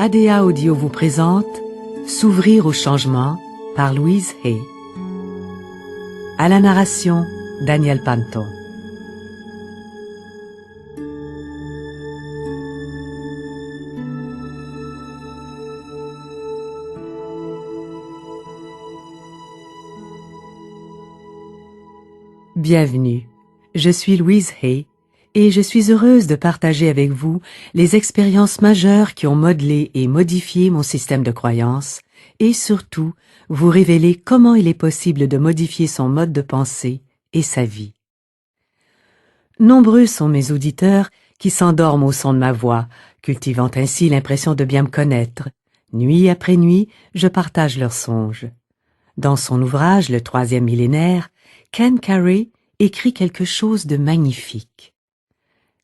ADA Audio vous présente S'ouvrir au changement par Louise Hay. À la narration, Daniel Panto. Bienvenue, je suis Louise Hay et je suis heureuse de partager avec vous les expériences majeures qui ont modelé et modifié mon système de croyances et surtout vous révéler comment il est possible de modifier son mode de pensée et sa vie. Nombreux sont mes auditeurs qui s'endorment au son de ma voix, cultivant ainsi l'impression de bien me connaître. Nuit après nuit, je partage leurs songes. Dans son ouvrage « Le troisième millénaire », Ken Carey écrit quelque chose de magnifique.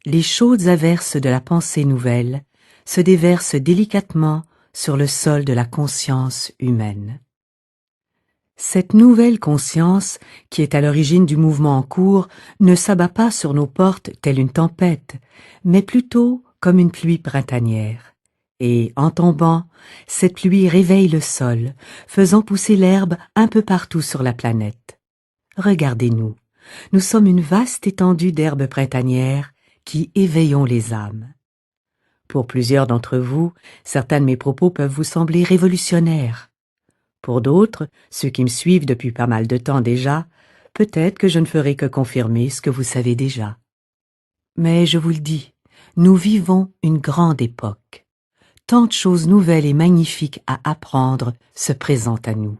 Les chaudes averses de la pensée nouvelle se déversent délicatement sur le sol de la conscience humaine. Cette nouvelle conscience, qui est à l'origine du mouvement en cours, ne s'abat pas sur nos portes telle une tempête, mais plutôt comme une pluie printanière. Et, en tombant, cette pluie réveille le sol, faisant pousser l'herbe un peu partout sur la planète. Regardez-nous, nous sommes une vaste étendue d'herbes printanières qui éveillons les âmes. Pour plusieurs d'entre vous, certains de mes propos peuvent vous sembler révolutionnaires. Pour d'autres, ceux qui me suivent depuis pas mal de temps déjà, peut-être que je ne ferai que confirmer ce que vous savez déjà. Mais je vous le dis, nous vivons une grande époque. Tant de choses nouvelles et magnifiques à apprendre se présentent à nous.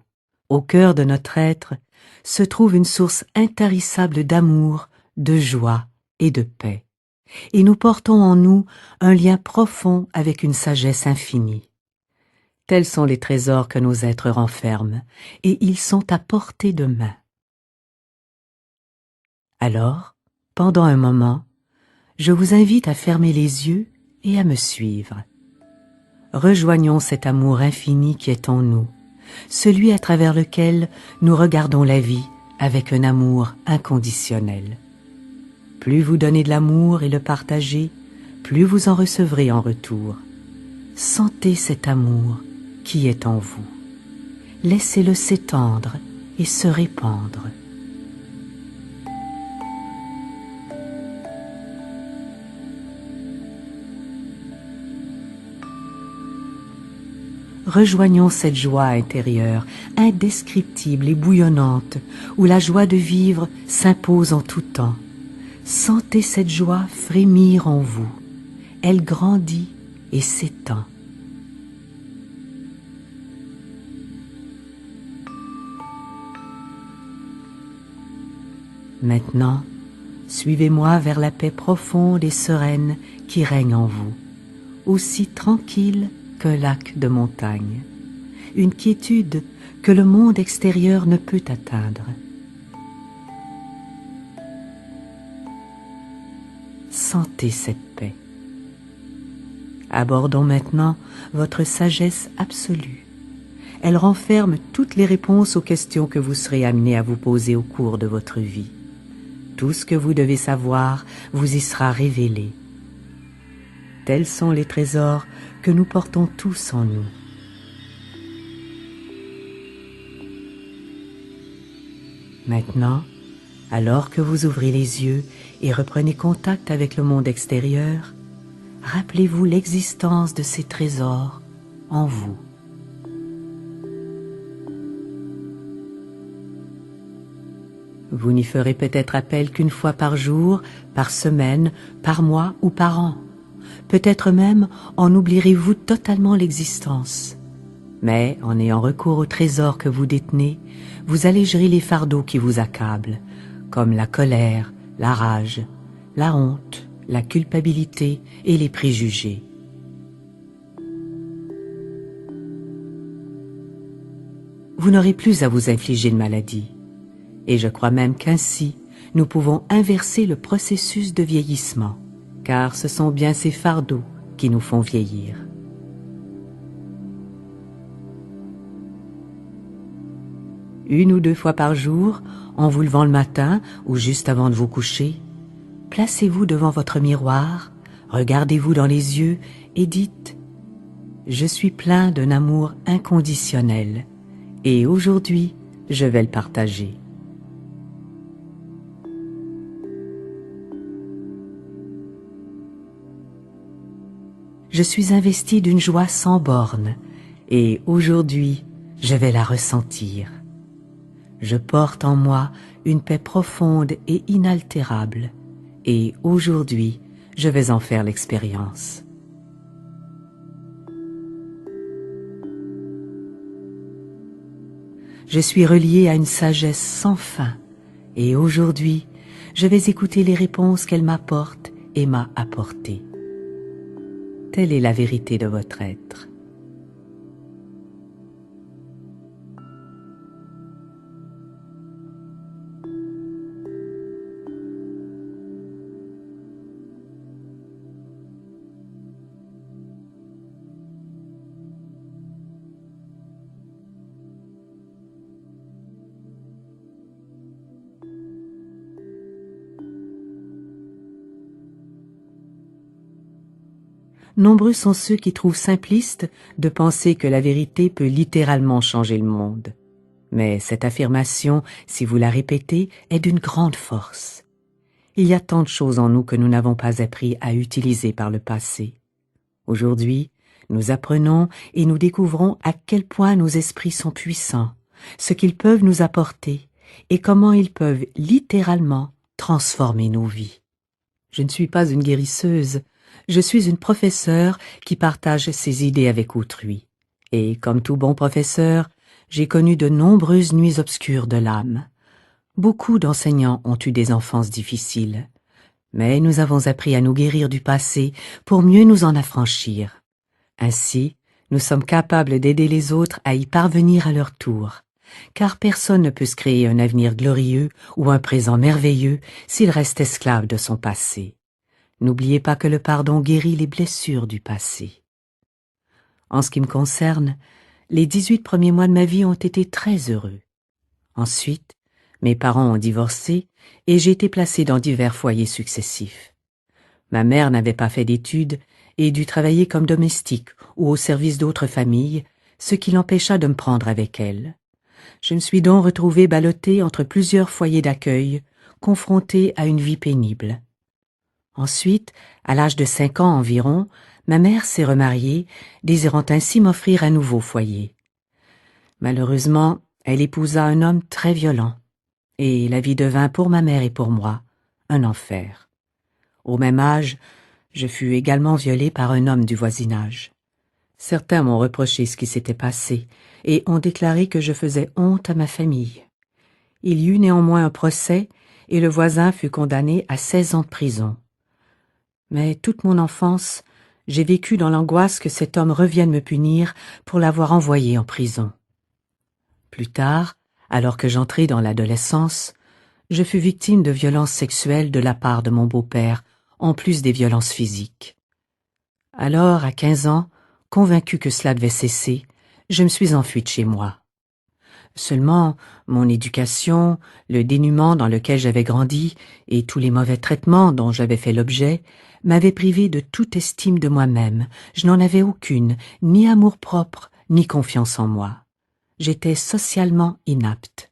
Au cœur de notre être se trouve une source intarissable d'amour, de joie et de paix. Et nous portons en nous un lien profond avec une sagesse infinie. Tels sont les trésors que nos êtres renferment, et ils sont à portée de main. Alors, pendant un moment, je vous invite à fermer les yeux et à me suivre. Rejoignons cet amour infini qui est en nous, celui à travers lequel nous regardons la vie avec un amour inconditionnel. Plus vous donnez de l'amour et le partagez, plus vous en recevrez en retour. Sentez cet amour qui est en vous. Laissez-le s'étendre et se répandre. Rejoignons cette joie intérieure, indescriptible et bouillonnante, où la joie de vivre s'impose en tout temps. Sentez cette joie frémir en vous. Elle grandit et s'étend. Maintenant, suivez-moi vers la paix profonde et sereine qui règne en vous, aussi tranquille qu'un lac de montagne, une quiétude que le monde extérieur ne peut atteindre. Sentez cette paix. Abordons maintenant votre sagesse absolue. Elle renferme toutes les réponses aux questions que vous serez amenés à vous poser au cours de votre vie. Tout ce que vous devez savoir vous y sera révélé. Tels sont les trésors que nous portons tous en nous. Maintenant, alors que vous ouvrez les yeux et reprenez contact avec le monde extérieur, rappelez-vous l'existence de ces trésors en vous. Vous n'y ferez peut-être appel qu'une fois par jour, par semaine, par mois ou par an. Peut-être même en oublierez-vous totalement l'existence. Mais en ayant recours aux trésors que vous détenez, vous allégerez les fardeaux qui vous accablent, comme la colère, la rage, la honte, la culpabilité et les préjugés. Vous n'aurez plus à vous infliger de maladie. Et je crois même qu'ainsi, nous pouvons inverser le processus de vieillissement, car ce sont bien ces fardeaux qui nous font vieillir. Une ou deux fois par jour, en vous levant le matin ou juste avant de vous coucher, placez-vous devant votre miroir, regardez-vous dans les yeux et dites Je suis plein d'un amour inconditionnel et aujourd'hui, je vais le partager. Je suis investie d'une joie sans bornes et aujourd'hui, je vais la ressentir. Je porte en moi une paix profonde et inaltérable et aujourd'hui, je vais en faire l'expérience. Je suis reliée à une sagesse sans fin et aujourd'hui, je vais écouter les réponses qu'elle m'apporte et m'a apportées. Telle est la vérité de votre être. Nombreux sont ceux qui trouvent simpliste de penser que la vérité peut littéralement changer le monde. Mais cette affirmation, si vous la répétez, est d'une grande force. Il y a tant de choses en nous que nous n'avons pas appris à utiliser par le passé. Aujourd'hui, nous apprenons et nous découvrons à quel point nos esprits sont puissants, ce qu'ils peuvent nous apporter et comment ils peuvent littéralement transformer nos vies. Je ne suis pas une guérisseuse, je suis une professeure qui partage ses idées avec autrui. Et comme tout bon professeur, j'ai connu de nombreuses nuits obscures de l'âme. Beaucoup d'enseignants ont eu des enfances difficiles, mais nous avons appris à nous guérir du passé pour mieux nous en affranchir. Ainsi, nous sommes capables d'aider les autres à y parvenir à leur tour, car personne ne peut se créer un avenir glorieux ou un présent merveilleux s'il reste esclave de son passé. N'oubliez pas que le pardon guérit les blessures du passé. En ce qui me concerne, les 18 premiers mois de ma vie ont été très heureux. Ensuite, mes parents ont divorcé et j'ai été placée dans divers foyers successifs. Ma mère n'avait pas fait d'études et dut travailler comme domestique ou au service d'autres familles, ce qui l'empêcha de me prendre avec elle. Je me suis donc retrouvée ballottée entre plusieurs foyers d'accueil, confrontée à une vie pénible. Ensuite, à l'âge de 5 ans environ, ma mère s'est remariée, désirant ainsi m'offrir un nouveau foyer. Malheureusement, elle épousa un homme très violent, et la vie devint pour ma mère et pour moi un enfer. Au même âge, je fus également violée par un homme du voisinage. Certains m'ont reproché ce qui s'était passé et ont déclaré que je faisais honte à ma famille. Il y eut néanmoins un procès et le voisin fut condamné à 16 ans de prison. Mais toute mon enfance, j'ai vécu dans l'angoisse que cet homme revienne me punir pour l'avoir envoyé en prison. Plus tard, alors que j'entrais dans l'adolescence, je fus victime de violences sexuelles de la part de mon beau-père, en plus des violences physiques. Alors, à 15 ans, convaincu que cela devait cesser, je me suis enfuie de chez moi. Seulement, mon éducation, le dénuement dans lequel j'avais grandi et tous les mauvais traitements dont j'avais fait l'objet m'avaient privé de toute estime de moi-même. Je n'en avais aucune, ni amour-propre, ni confiance en moi. J'étais socialement inapte.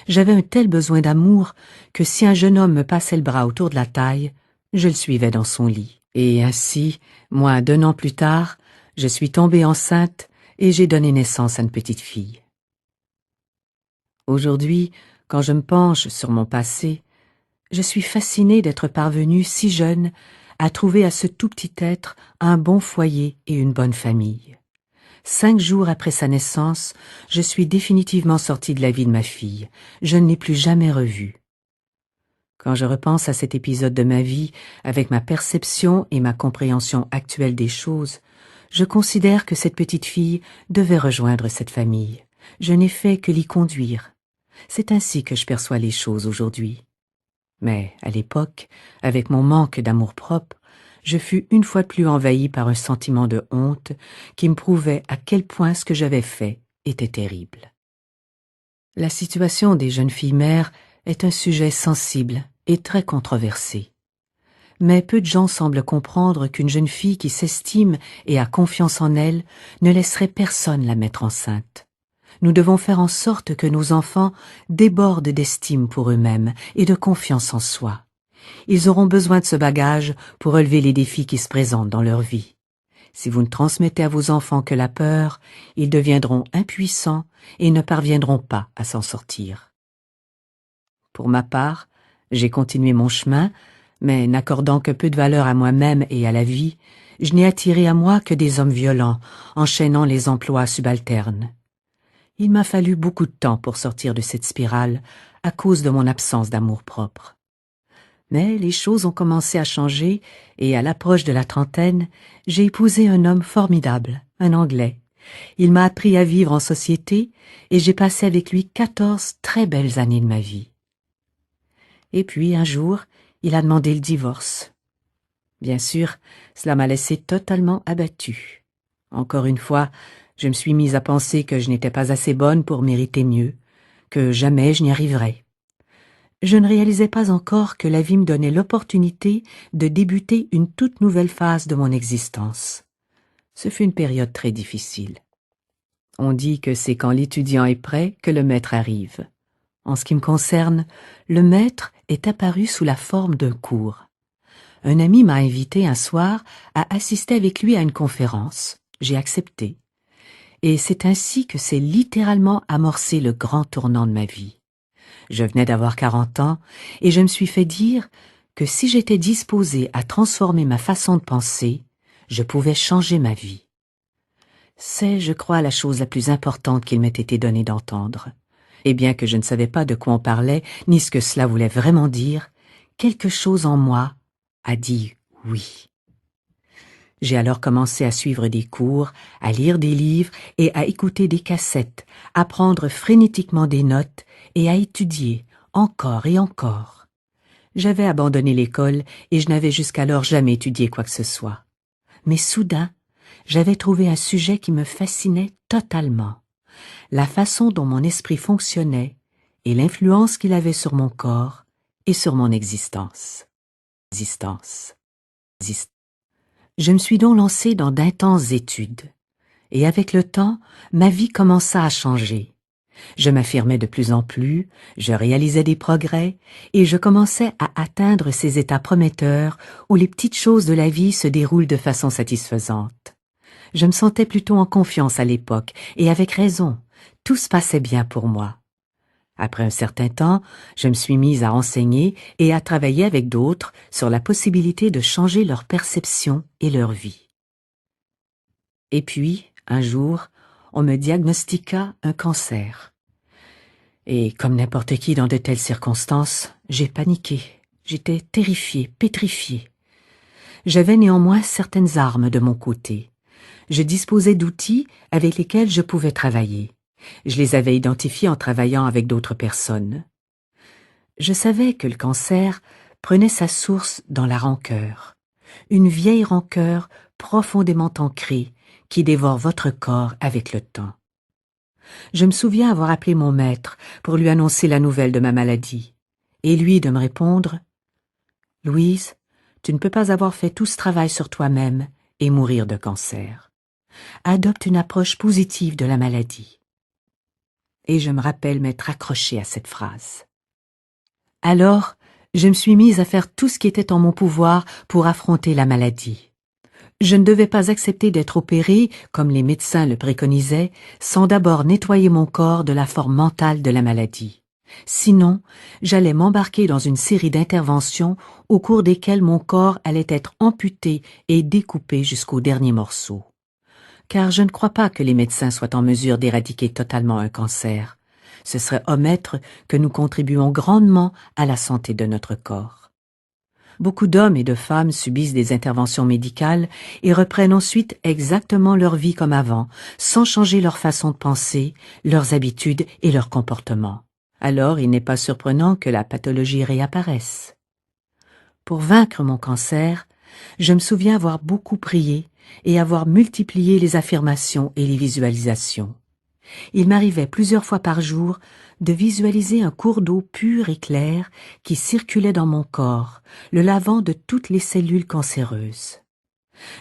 J'avais un tel besoin d'amour que si un jeune homme me passait le bras autour de la taille, je le suivais dans son lit. Et ainsi, moins d'1 an plus tard, je suis tombée enceinte et j'ai donné naissance à une petite fille. Aujourd'hui, quand je me penche sur mon passé, je suis fascinée d'être parvenue si jeune à trouver à ce tout petit être un bon foyer et une bonne famille. 5 jours après sa naissance, je suis définitivement sortie de la vie de ma fille. Je ne l'ai plus jamais revue. Quand je repense à cet épisode de ma vie, avec ma perception et ma compréhension actuelle des choses, je considère que cette petite fille devait rejoindre cette famille. Je n'ai fait que l'y conduire. C'est ainsi que je perçois les choses aujourd'hui. Mais, à l'époque, avec mon manque d'amour-propre, je fus une fois de plus envahie par un sentiment de honte qui me prouvait à quel point ce que j'avais fait était terrible. La situation des jeunes filles mères est un sujet sensible et très controversé. Mais peu de gens semblent comprendre qu'une jeune fille qui s'estime et a confiance en elle ne laisserait personne la mettre enceinte. Nous devons faire en sorte que nos enfants débordent d'estime pour eux-mêmes et de confiance en soi. Ils auront besoin de ce bagage pour relever les défis qui se présentent dans leur vie. Si vous ne transmettez à vos enfants que la peur, ils deviendront impuissants et ne parviendront pas à s'en sortir. Pour ma part, j'ai continué mon chemin, mais n'accordant que peu de valeur à moi-même et à la vie, je n'ai attiré à moi que des hommes violents, enchaînant les emplois subalternes. Il m'a fallu beaucoup de temps pour sortir de cette spirale à cause de mon absence d'amour-propre. Mais les choses ont commencé à changer et à l'approche de la trentaine, j'ai épousé un homme formidable, un Anglais. Il m'a appris à vivre en société et j'ai passé avec lui 14 très belles années de ma vie. Et puis, un jour, il a demandé le divorce. Bien sûr, cela m'a laissé totalement abattue. Encore une fois, je me suis mise à penser que je n'étais pas assez bonne pour mériter mieux, que jamais je n'y arriverais. Je ne réalisais pas encore que la vie me donnait l'opportunité de débuter une toute nouvelle phase de mon existence. Ce fut une période très difficile. On dit que c'est quand l'étudiant est prêt que le maître arrive. En ce qui me concerne, le maître est apparu sous la forme d'un cours. Un ami m'a invité un soir à assister avec lui à une conférence. J'ai accepté. Et c'est ainsi que s'est littéralement amorcé le grand tournant de ma vie. Je venais d'avoir 40 ans et je me suis fait dire que si j'étais disposée à transformer ma façon de penser, je pouvais changer ma vie. C'est, je crois, la chose la plus importante qu'il m'ait été donné d'entendre. Et bien que je ne savais pas de quoi on parlait, ni ce que cela voulait vraiment dire, quelque chose en moi a dit oui. J'ai alors commencé à suivre des cours, à lire des livres et à écouter des cassettes, à prendre frénétiquement des notes et à étudier encore et encore. J'avais abandonné l'école et je n'avais jusqu'alors jamais étudié quoi que ce soit. Mais soudain, j'avais trouvé un sujet qui me fascinait totalement. La façon dont mon esprit fonctionnait et l'influence qu'il avait sur mon corps et sur mon existence. Je me suis donc lancée dans d'intenses études. Et avec le temps, ma vie commença à changer. Je m'affirmais de plus en plus, je réalisais des progrès, et je commençais à atteindre ces états prometteurs où les petites choses de la vie se déroulent de façon satisfaisante. Je me sentais plutôt en confiance à l'époque, et avec raison, tout se passait bien pour moi. Après un certain temps, je me suis mise à enseigner et à travailler avec d'autres sur la possibilité de changer leur perception et leur vie. Et puis, un jour, on me diagnostiqua un cancer. Et comme n'importe qui dans de telles circonstances, j'ai paniqué. J'étais terrifiée, pétrifiée. J'avais néanmoins certaines armes de mon côté. Je disposais d'outils avec lesquels je pouvais travailler. Je les avais identifiés en travaillant avec d'autres personnes. Je savais que le cancer prenait sa source dans la rancœur, une vieille rancœur profondément ancrée qui dévore votre corps avec le temps. Je me souviens avoir appelé mon maître pour lui annoncer la nouvelle de ma maladie, et lui de me répondre « Louise, tu ne peux pas avoir fait tout ce travail sur toi-même et mourir de cancer. Adopte une approche positive de la maladie. » Et je me rappelle m'être accrochée à cette phrase. Alors, je me suis mise à faire tout ce qui était en mon pouvoir pour affronter la maladie. Je ne devais pas accepter d'être opérée, comme les médecins le préconisaient, sans d'abord nettoyer mon corps de la forme mentale de la maladie. Sinon, j'allais m'embarquer dans une série d'interventions au cours desquelles mon corps allait être amputé et découpé jusqu'au dernier morceau. Car je ne crois pas que les médecins soient en mesure d'éradiquer totalement un cancer. Ce serait omettre que nous contribuons grandement à la santé de notre corps. Beaucoup d'hommes et de femmes subissent des interventions médicales et reprennent ensuite exactement leur vie comme avant, sans changer leur façon de penser, leurs habitudes et leur comportement. Alors il n'est pas surprenant que la pathologie réapparaisse. Pour vaincre mon cancer, je me souviens avoir beaucoup prié et avoir multiplié les affirmations et les visualisations. Il m'arrivait plusieurs fois par jour de visualiser un cours d'eau pur et clair qui circulait dans mon corps, le lavant de toutes les cellules cancéreuses.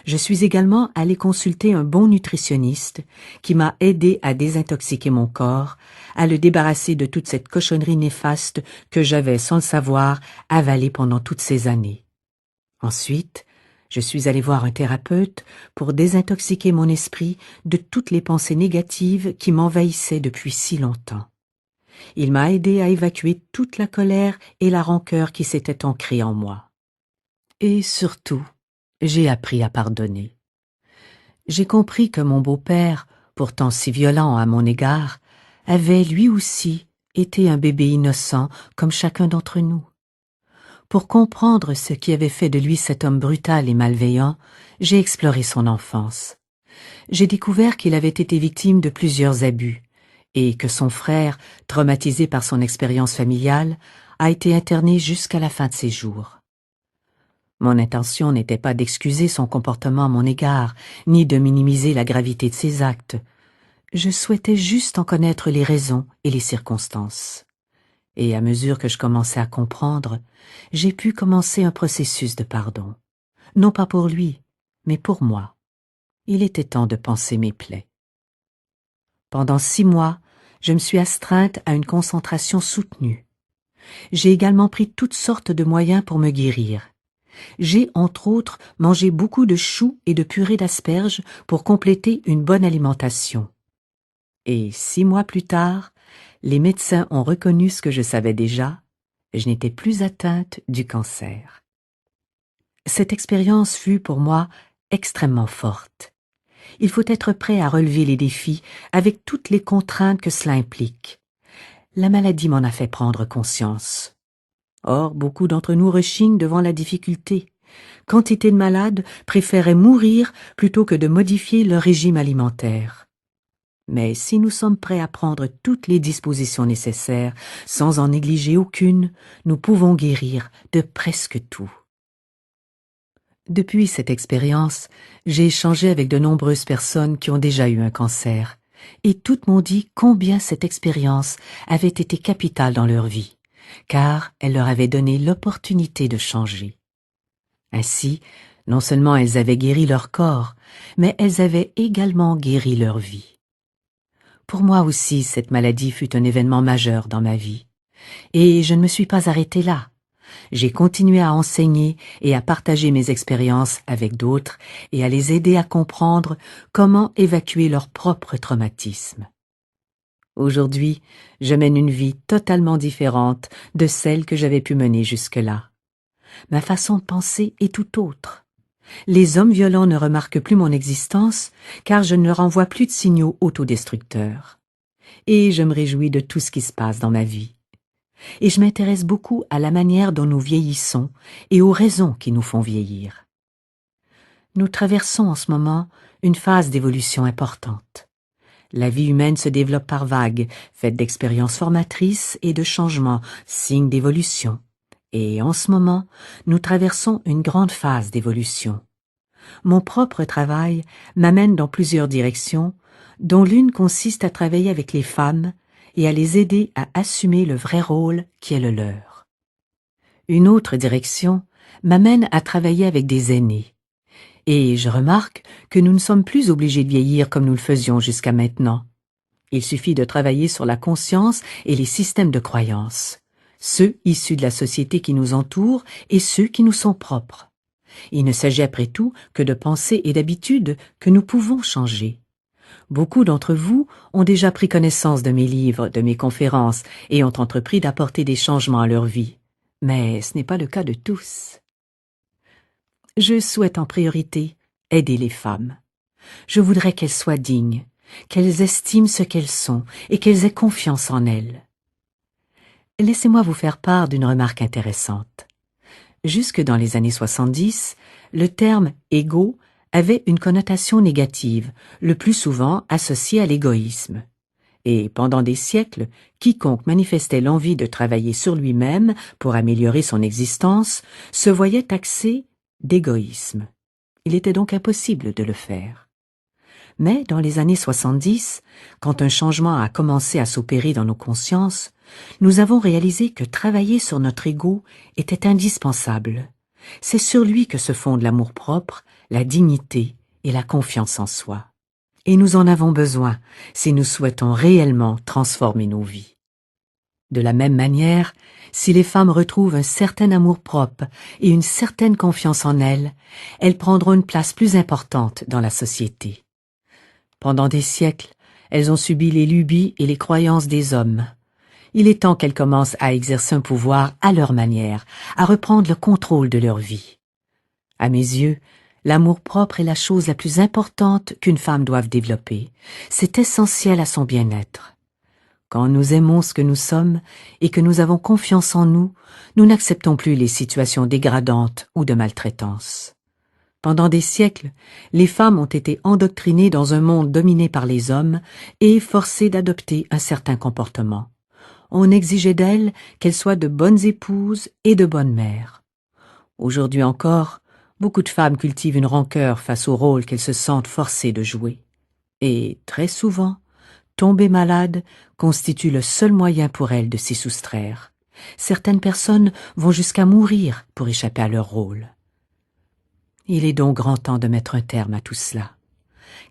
Je suis également allé consulter un bon nutritionniste qui m'a aidé à désintoxiquer mon corps, à le débarrasser de toute cette cochonnerie néfaste que j'avais, sans le savoir, avalée pendant toutes ces années. Ensuite, je suis allé voir un thérapeute pour désintoxiquer mon esprit de toutes les pensées négatives qui m'envahissaient depuis si longtemps. Il m'a aidé à évacuer toute la colère et la rancœur qui s'étaient ancrées en moi. Et surtout, j'ai appris à pardonner. J'ai compris que mon beau-père, pourtant si violent à mon égard, avait lui aussi été un bébé innocent comme chacun d'entre nous. Pour comprendre ce qui avait fait de lui cet homme brutal et malveillant, j'ai exploré son enfance. J'ai découvert qu'il avait été victime de plusieurs abus et que son frère, traumatisé par son expérience familiale, a été interné jusqu'à la fin de ses jours. Mon intention n'était pas d'excuser son comportement à mon égard, ni de minimiser la gravité de ses actes. Je souhaitais juste en connaître les raisons et les circonstances. Et à mesure que je commençais à comprendre, j'ai pu commencer un processus de pardon. Non pas pour lui, mais pour moi. Il était temps de panser mes plaies. Pendant 6 mois, je me suis astreinte à une concentration soutenue. J'ai également pris toutes sortes de moyens pour me guérir. J'ai, entre autres, mangé beaucoup de choux et de purée d'asperges pour compléter une bonne alimentation. Et 6 mois plus tard, les médecins ont reconnu ce que je savais déjà, je n'étais plus atteinte du cancer. Cette expérience fut pour moi extrêmement forte. Il faut être prêt à relever les défis avec toutes les contraintes que cela implique. La maladie m'en a fait prendre conscience. Or, beaucoup d'entre nous rechignent devant la difficulté. Quantité de malades préféraient mourir plutôt que de modifier leur régime alimentaire. Mais si nous sommes prêts à prendre toutes les dispositions nécessaires, sans en négliger aucune, nous pouvons guérir de presque tout. Depuis cette expérience, j'ai échangé avec de nombreuses personnes qui ont déjà eu un cancer, et toutes m'ont dit combien cette expérience avait été capitale dans leur vie, car elle leur avait donné l'opportunité de changer. Ainsi, non seulement elles avaient guéri leur corps, mais elles avaient également guéri leur vie. Pour moi aussi, cette maladie fut un événement majeur dans ma vie. Et je ne me suis pas arrêtée là. J'ai continué à enseigner et à partager mes expériences avec d'autres et à les aider à comprendre comment évacuer leur propre traumatisme. Aujourd'hui, je mène une vie totalement différente de celle que j'avais pu mener jusque-là. Ma façon de penser est tout autre. Les hommes violents ne remarquent plus mon existence car je ne leur envoie plus de signaux autodestructeurs. Et je me réjouis de tout ce qui se passe dans ma vie. Et je m'intéresse beaucoup à la manière dont nous vieillissons et aux raisons qui nous font vieillir. Nous traversons en ce moment une phase d'évolution importante. La vie humaine se développe par vagues, faite d'expériences formatrices et de changements, signes d'évolution. Et en ce moment, nous traversons une grande phase d'évolution. Mon propre travail m'amène dans plusieurs directions, dont l'une consiste à travailler avec les femmes et à les aider à assumer le vrai rôle qui est le leur. Une autre direction m'amène à travailler avec des aînés. Et je remarque que nous ne sommes plus obligés de vieillir comme nous le faisions jusqu'à maintenant. Il suffit de travailler sur la conscience et les systèmes de croyances, ceux issus de la société qui nous entoure et ceux qui nous sont propres. Il ne s'agit après tout que de pensées et d'habitudes que nous pouvons changer. Beaucoup d'entre vous ont déjà pris connaissance de mes livres, de mes conférences et ont entrepris d'apporter des changements à leur vie. Mais ce n'est pas le cas de tous. Je souhaite en priorité aider les femmes. Je voudrais qu'elles soient dignes, qu'elles estiment ce qu'elles sont et qu'elles aient confiance en elles. Laissez-moi vous faire part d'une remarque intéressante. Jusque dans les années 70, le terme « égo » avait une connotation négative, le plus souvent associée à l'égoïsme. Et pendant des siècles, quiconque manifestait l'envie de travailler sur lui-même pour améliorer son existence se voyait taxé d'égoïsme. Il était donc impossible de le faire. Mais dans les années 70, quand un changement a commencé à s'opérer dans nos consciences, nous avons réalisé que travailler sur notre ego était indispensable. C'est sur lui que se fondent l'amour-propre, la dignité et la confiance en soi. Et nous en avons besoin si nous souhaitons réellement transformer nos vies. De la même manière, si les femmes retrouvent un certain amour-propre et une certaine confiance en elles, elles prendront une place plus importante dans la société. Pendant des siècles, elles ont subi les lubies et les croyances des hommes. Il est temps qu'elles commencent à exercer un pouvoir à leur manière, à reprendre le contrôle de leur vie. À mes yeux, l'amour-propre est la chose la plus importante qu'une femme doive développer. C'est essentiel à son bien-être. Quand nous aimons ce que nous sommes et que nous avons confiance en nous, nous n'acceptons plus les situations dégradantes ou de maltraitance. Pendant des siècles, les femmes ont été endoctrinées dans un monde dominé par les hommes et forcées d'adopter un certain comportement. On exigeait d'elles qu'elles soient de bonnes épouses et de bonnes mères. Aujourd'hui encore, beaucoup de femmes cultivent une rancœur face au rôle qu'elles se sentent forcées de jouer. Et, très souvent, tomber malade constitue le seul moyen pour elles de s'y soustraire. Certaines personnes vont jusqu'à mourir pour échapper à leur rôle. Il est donc grand temps de mettre un terme à tout cela.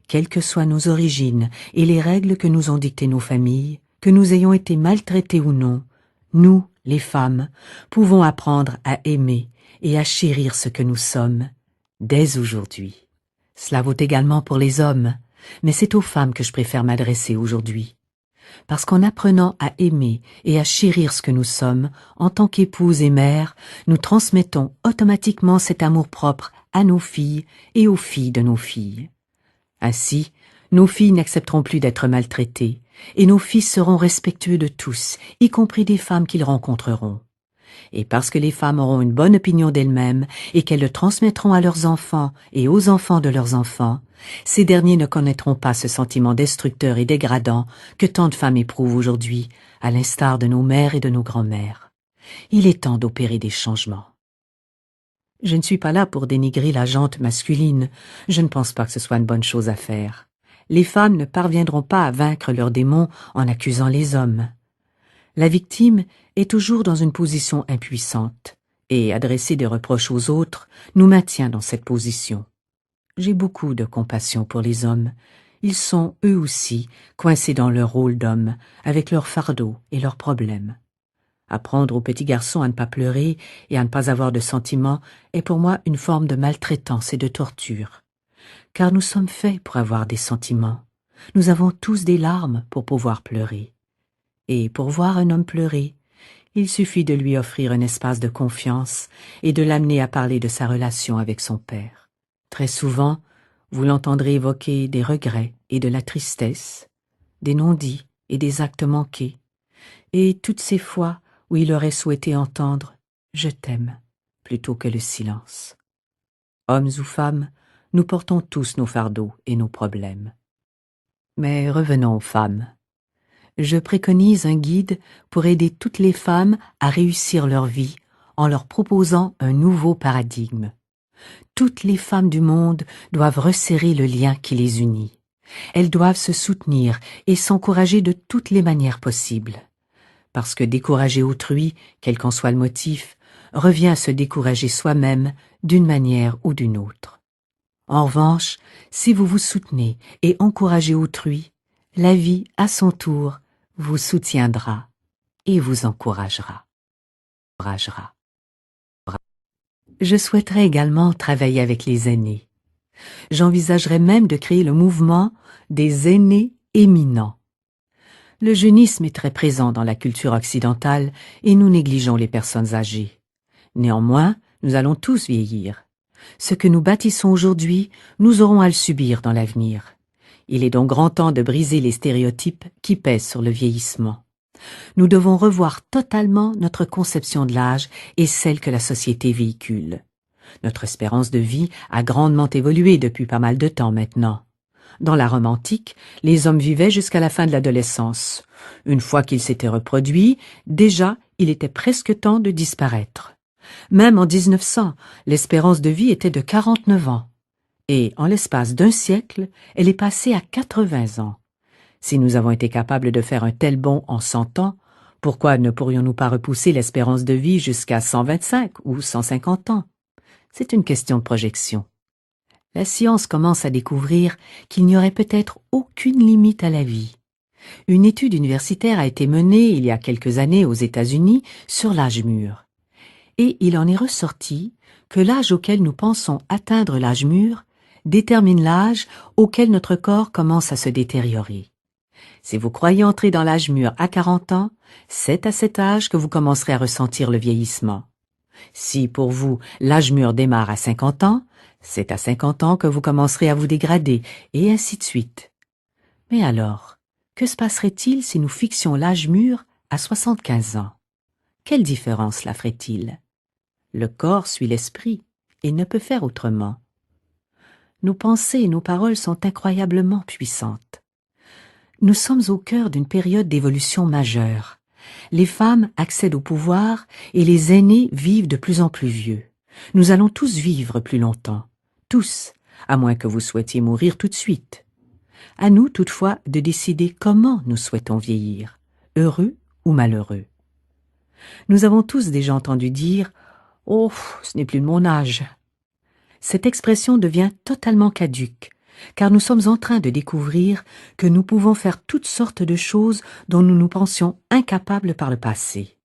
Quelles que soient nos origines et les règles que nous ont dictées nos familles, que nous ayons été maltraités ou non, nous, les femmes, pouvons apprendre à aimer et à chérir ce que nous sommes dès aujourd'hui. Cela vaut également pour les hommes, mais c'est aux femmes que je préfère m'adresser aujourd'hui. Parce qu'en apprenant à aimer et à chérir ce que nous sommes, en tant qu'épouses et mères, nous transmettons automatiquement cet amour-propre à nos filles et aux filles de nos filles. Ainsi, nos filles n'accepteront plus d'être maltraitées, et nos fils seront respectueux de tous, y compris des femmes qu'ils rencontreront. Et parce que les femmes auront une bonne opinion d'elles-mêmes et qu'elles le transmettront à leurs enfants et aux enfants de leurs enfants, ces derniers ne connaîtront pas ce sentiment destructeur et dégradant que tant de femmes éprouvent aujourd'hui, à l'instar de nos mères et de nos grands-mères. Il est temps d'opérer des changements. Je ne suis pas là pour dénigrer la gente masculine. Je ne pense pas que ce soit une bonne chose à faire. Les femmes ne parviendront pas à vaincre leurs démons en accusant les hommes. La victime est toujours dans une position impuissante, et adresser des reproches aux autres nous maintient dans cette position. J'ai beaucoup de compassion pour les hommes. Ils sont, eux aussi, coincés dans leur rôle d'homme, avec leurs fardeaux et leurs problèmes. Apprendre aux petits garçons à ne pas pleurer et à ne pas avoir de sentiments est pour moi une forme de maltraitance et de torture. Car nous sommes faits pour avoir des sentiments. Nous avons tous des larmes pour pouvoir pleurer. Et pour voir un homme pleurer, il suffit de lui offrir un espace de confiance et de l'amener à parler de sa relation avec son père. Très souvent, vous l'entendrez évoquer des regrets et de la tristesse, des non-dits et des actes manqués, et toutes ces fois où il aurait souhaité entendre « je t'aime » plutôt que le silence. Hommes ou femmes, nous portons tous nos fardeaux et nos problèmes. Mais revenons aux femmes. Je préconise un guide pour aider toutes les femmes à réussir leur vie en leur proposant un nouveau paradigme. Toutes les femmes du monde doivent resserrer le lien qui les unit. Elles doivent se soutenir et s'encourager de toutes les manières possibles. Parce que décourager autrui, quel qu'en soit le motif, revient à se décourager soi-même d'une manière ou d'une autre. En revanche, si vous vous soutenez et encouragez autrui, la vie, à son tour, vous soutiendra et vous encouragera. Je souhaiterais également travailler avec les aînés. J'envisagerais même de créer le mouvement des aînés éminents. Le jeunisme est très présent dans la culture occidentale et nous négligeons les personnes âgées. Néanmoins, nous allons tous vieillir. Ce que nous bâtissons aujourd'hui, nous aurons à le subir dans l'avenir. Il est donc grand temps de briser les stéréotypes qui pèsent sur le vieillissement. Nous devons revoir totalement notre conception de l'âge et celle que la société véhicule. Notre espérance de vie a grandement évolué depuis pas mal de temps maintenant. Dans la Rome antique, les hommes vivaient jusqu'à la fin de l'adolescence. Une fois qu'ils s'étaient reproduits, déjà, il était presque temps de disparaître. Même en 1900, l'espérance de vie était de 49 ans. Et en l'espace d'un siècle, elle est passée à 80 ans. Si nous avons été capables de faire un tel bond en 100 ans, pourquoi ne pourrions-nous pas repousser l'espérance de vie jusqu'à 125 ou 150 ans? C'est une question de projection. La science commence à découvrir qu'il n'y aurait peut-être aucune limite à la vie. Une étude universitaire a été menée il y a quelques années aux États-Unis sur l'âge mûr. Et il en est ressorti que l'âge auquel nous pensons atteindre l'âge mûr détermine l'âge auquel notre corps commence à se détériorer. Si vous croyez entrer dans l'âge mûr à 40 ans, c'est à cet âge que vous commencerez à ressentir le vieillissement. Si pour vous l'âge mûr démarre à 50 ans, c'est à 50 ans que vous commencerez à vous dégrader, et ainsi de suite. Mais alors, que se passerait-il si nous fixions l'âge mûr à 75 ans? Quelle différence la ferait-il? Le corps suit l'esprit et ne peut faire autrement. Nos pensées et nos paroles sont incroyablement puissantes. Nous sommes au cœur d'une période d'évolution majeure. Les femmes accèdent au pouvoir et les aînés vivent de plus en plus vieux. Nous allons tous vivre plus longtemps. Tous, à moins que vous souhaitiez mourir tout de suite. À nous, toutefois, de décider comment nous souhaitons vieillir, heureux ou malheureux. Nous avons tous déjà entendu dire « Oh, ce n'est plus de mon âge ». Cette expression devient totalement caduque, car nous sommes en train de découvrir que nous pouvons faire toutes sortes de choses dont nous nous pensions incapables par le passé.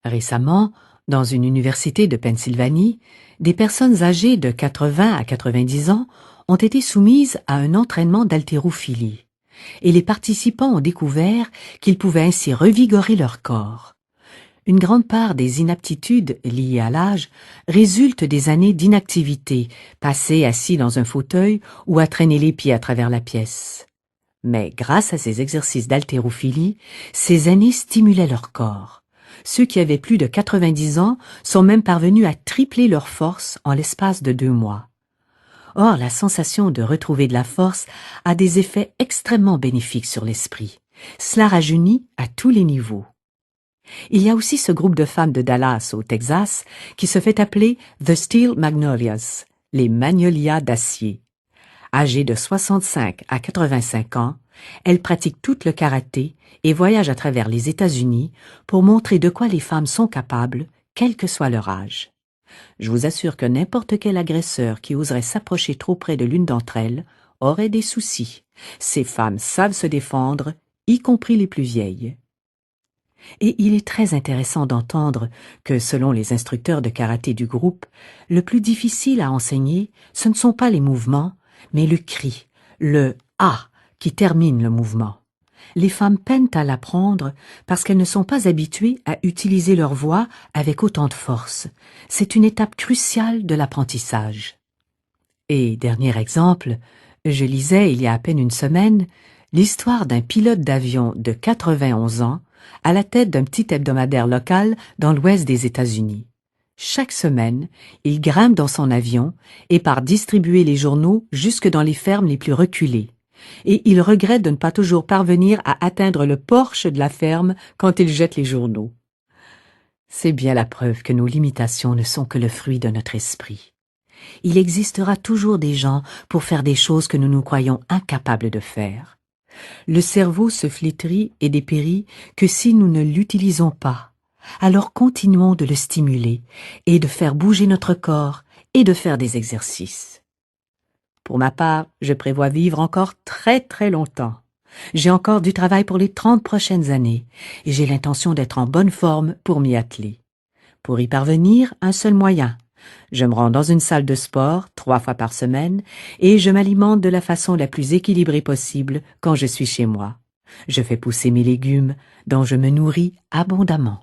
Récemment, dans une université de Pennsylvanie, des personnes âgées de 80 à 90 ans ont été soumises à un entraînement d'haltérophilie, et les participants ont découvert qu'ils pouvaient ainsi revigorer leur corps. Une grande part des inaptitudes liées à l'âge résulte des années d'inactivité, passées assis dans un fauteuil ou à traîner les pieds à travers la pièce. Mais grâce à ces exercices d'haltérophilie, ces années stimulaient leur corps. Ceux qui avaient plus de 90 ans sont même parvenus à tripler leur force en l'espace de 2 mois. Or, la sensation de retrouver de la force a des effets extrêmement bénéfiques sur l'esprit. Cela rajeunit à tous les niveaux. Il y a aussi ce groupe de femmes de Dallas, au Texas, qui se fait appeler The Steel Magnolias, les magnolias d'acier. Âgées de 65 à 85 ans, elles pratiquent tout le karaté et voyagent à travers les États-Unis pour montrer de quoi les femmes sont capables, quel que soit leur âge. Je vous assure que n'importe quel agresseur qui oserait s'approcher trop près de l'une d'entre elles aurait des soucis. Ces femmes savent se défendre, y compris les plus vieilles. Et il est très intéressant d'entendre que, selon les instructeurs de karaté du groupe, le plus difficile à enseigner, ce ne sont pas les mouvements, mais le cri, le « ah » qui termine le mouvement. Les femmes peinent à l'apprendre parce qu'elles ne sont pas habituées à utiliser leur voix avec autant de force. C'est une étape cruciale de l'apprentissage. Et dernier exemple, je lisais il y a à peine une semaine l'histoire d'un pilote d'avion de 91 ans à la tête d'un petit hebdomadaire local dans l'ouest des États-Unis. Chaque semaine, il grimpe dans son avion et part distribuer les journaux jusque dans les fermes les plus reculées. Et il regrette de ne pas toujours parvenir à atteindre le porche de la ferme quand il jette les journaux. C'est bien la preuve que nos limitations ne sont que le fruit de notre esprit. Il existera toujours des gens pour faire des choses que nous nous croyons incapables de faire. Le cerveau se flétrit et dépérit que si nous ne l'utilisons pas. Alors continuons de le stimuler et de faire bouger notre corps et de faire des exercices. Pour ma part, je prévois vivre encore très longtemps. J'ai encore du travail pour les 30 prochaines années et j'ai l'intention d'être en bonne forme pour m'y atteler. Pour y parvenir, un seul moyen. Je me rends dans une salle de sport 3 fois par semaine et je m'alimente de la façon la plus équilibrée possible quand je suis chez moi. Je fais pousser mes légumes dont je me nourris abondamment.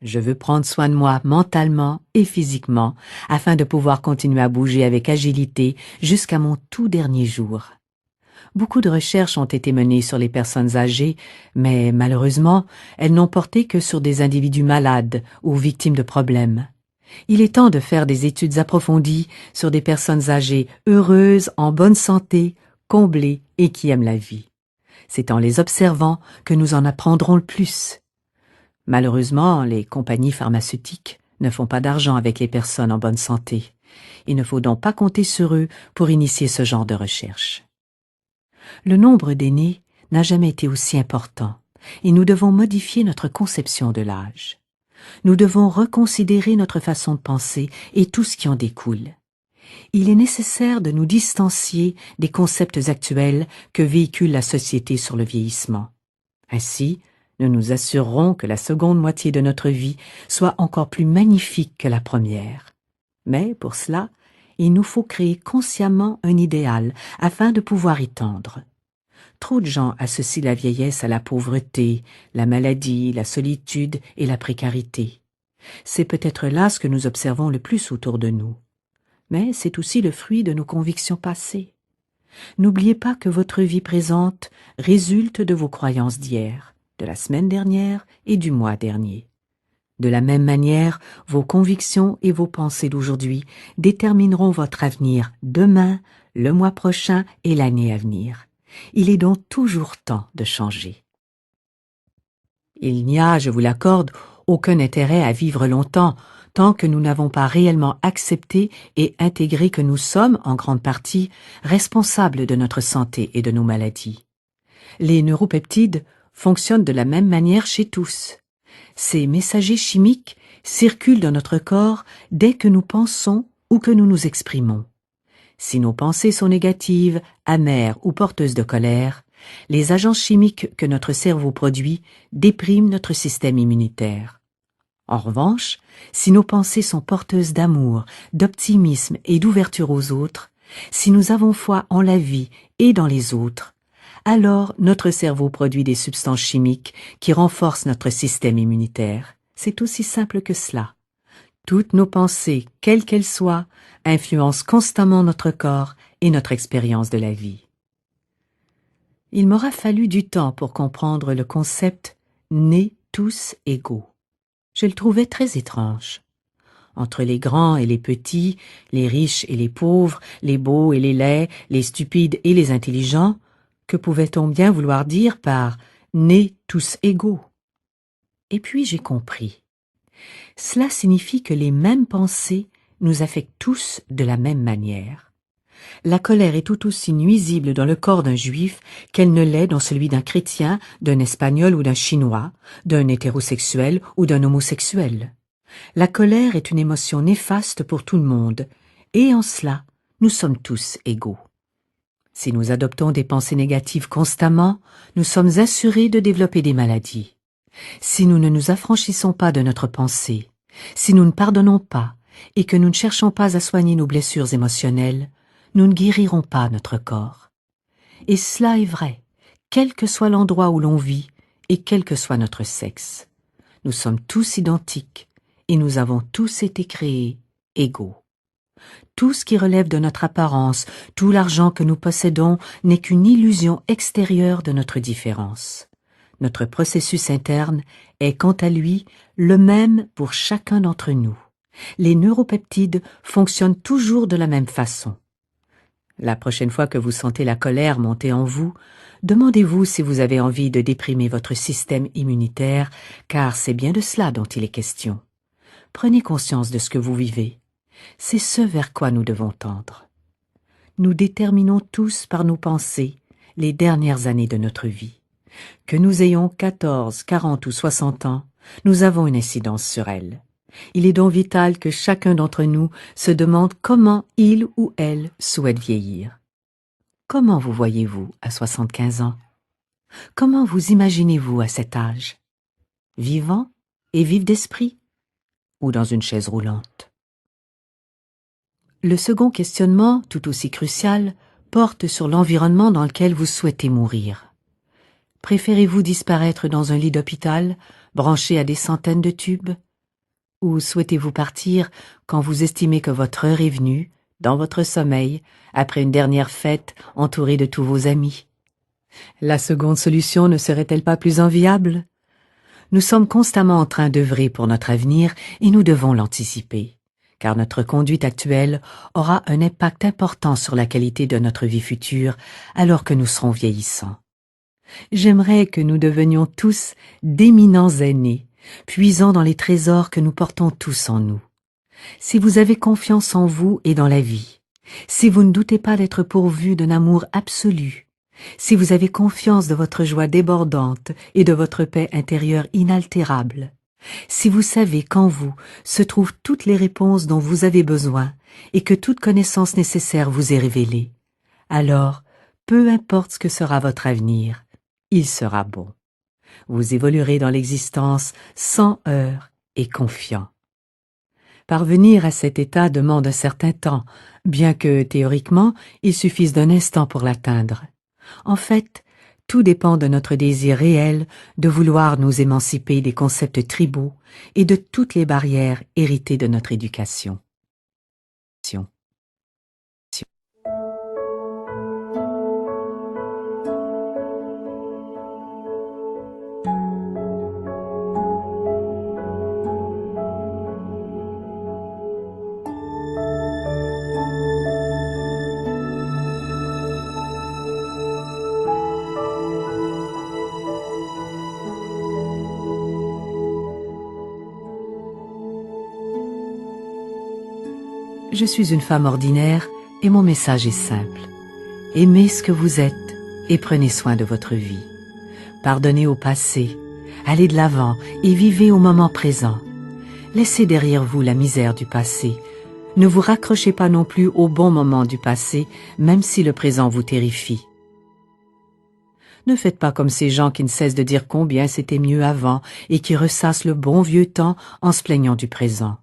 Je veux prendre soin de moi mentalement et physiquement afin de pouvoir continuer à bouger avec agilité jusqu'à mon tout dernier jour. Beaucoup de recherches ont été menées sur les personnes âgées, mais malheureusement, elles n'ont porté que sur des individus malades ou victimes de problèmes. Il est temps de faire des études approfondies sur des personnes âgées heureuses, en bonne santé, comblées et qui aiment la vie. C'est en les observant que nous en apprendrons le plus. Malheureusement, les compagnies pharmaceutiques ne font pas d'argent avec les personnes en bonne santé. Il ne faut donc pas compter sur eux pour initier ce genre de recherche. Le nombre d'aînés n'a jamais été aussi important et nous devons modifier notre conception de l'âge. Nous devons reconsidérer notre façon de penser et tout ce qui en découle. Il est nécessaire de nous distancier des concepts actuels que véhicule la société sur le vieillissement. Ainsi, nous nous assurerons que la seconde moitié de notre vie soit encore plus magnifique que la première. Mais pour cela, il nous faut créer consciemment un idéal afin de pouvoir y tendre. Trop de gens associent la vieillesse à la pauvreté, la maladie, la solitude et la précarité. C'est peut-être là ce que nous observons le plus autour de nous. Mais c'est aussi le fruit de nos convictions passées. N'oubliez pas que votre vie présente résulte de vos croyances d'hier, de la semaine dernière et du mois dernier. De la même manière, vos convictions et vos pensées d'aujourd'hui détermineront votre avenir demain, le mois prochain et l'année à venir. Il est donc toujours temps de changer. Il n'y a, je vous l'accorde, aucun intérêt à vivre longtemps, tant que nous n'avons pas réellement accepté et intégré que nous sommes, en grande partie, responsables de notre santé et de nos maladies. Les neuropeptides fonctionnent de la même manière chez tous. Ces messagers chimiques circulent dans notre corps dès que nous pensons ou que nous nous exprimons. Si nos pensées sont négatives, amères ou porteuses de colère, les agents chimiques que notre cerveau produit dépriment notre système immunitaire. En revanche, si nos pensées sont porteuses d'amour, d'optimisme et d'ouverture aux autres, si nous avons foi en la vie et dans les autres, alors notre cerveau produit des substances chimiques qui renforcent notre système immunitaire. C'est aussi simple que cela. Toutes nos pensées, quelles qu'elles soient, influencent constamment notre corps et notre expérience de la vie. Il m'aura fallu du temps pour comprendre le concept « nés tous égaux ». Je le trouvais très étrange. Entre les grands et les petits, les riches et les pauvres, les beaux et les laids, les stupides et les intelligents, que pouvait-on bien vouloir dire par « nés tous égaux » ? Et puis j'ai compris. Cela signifie que les mêmes pensées nous affectent tous de la même manière. La colère est tout aussi nuisible dans le corps d'un juif qu'elle ne l'est dans celui d'un chrétien, d'un espagnol ou d'un chinois, d'un hétérosexuel ou d'un homosexuel. La colère est une émotion néfaste pour tout le monde, et en cela, nous sommes tous égaux. Si nous adoptons des pensées négatives constamment, nous sommes assurés de développer des maladies. Si nous ne nous affranchissons pas de notre pensée, si nous ne pardonnons pas et que nous ne cherchons pas à soigner nos blessures émotionnelles, nous ne guérirons pas notre corps. Et cela est vrai, quel que soit l'endroit où l'on vit et quel que soit notre sexe. Nous sommes tous identiques et nous avons tous été créés égaux. Tout ce qui relève de notre apparence, tout l'argent que nous possédons n'est qu'une illusion extérieure de notre différence. Notre processus interne est quant à lui le même pour chacun d'entre nous. Les neuropeptides fonctionnent toujours de la même façon. La prochaine fois que vous sentez la colère monter en vous, demandez-vous si vous avez envie de déprimer votre système immunitaire, car c'est bien de cela dont il est question. Prenez conscience de ce que vous vivez. C'est ce vers quoi nous devons tendre. Nous déterminons tous par nos pensées les dernières années de notre vie. Que nous ayons 14, 40 ou 60 ans, nous avons une incidence sur elles. Il est donc vital que chacun d'entre nous se demande comment il ou elle souhaite vieillir. Comment vous voyez-vous à 75 ans? Comment vous imaginez-vous à cet âge? Vivant et vif d'esprit? Ou dans une chaise roulante? Le second questionnement, tout aussi crucial, porte sur l'environnement dans lequel vous souhaitez mourir. Préférez-vous disparaître dans un lit d'hôpital, branché à des centaines de tubes? Ou souhaitez-vous partir quand vous estimez que votre heure est venue, dans votre sommeil, après une dernière fête entourée de tous vos amis? La seconde solution ne serait-elle pas plus enviable? Nous sommes constamment en train d'œuvrer pour notre avenir et nous devons l'anticiper, car notre conduite actuelle aura un impact important sur la qualité de notre vie future alors que nous serons vieillissants. J'aimerais que nous devenions tous d'éminents aînés, puisant dans les trésors que nous portons tous en nous. Si vous avez confiance en vous et dans la vie, si vous ne doutez pas d'être pourvu d'un amour absolu, si vous avez confiance de votre joie débordante et de votre paix intérieure inaltérable, si vous savez qu'en vous se trouvent toutes les réponses dont vous avez besoin et que toute connaissance nécessaire vous est révélée, alors, peu importe ce que sera votre avenir, il sera bon. Vous évoluerez dans l'existence sans heurts et confiant. Parvenir à cet état demande un certain temps, bien que, théoriquement, il suffise d'un instant pour l'atteindre. En fait, tout dépend de notre désir réel de vouloir nous émanciper des concepts tribaux et de toutes les barrières héritées de notre éducation. Je suis une femme ordinaire et mon message est simple. Aimez ce que vous êtes et prenez soin de votre vie. Pardonnez au passé, allez de l'avant et vivez au moment présent. Laissez derrière vous la misère du passé. Ne vous raccrochez pas non plus au bon moment du passé, même si le présent vous terrifie. Ne faites pas comme ces gens qui ne cessent de dire combien c'était mieux avant et qui ressassent le bon vieux temps en se plaignant du présent.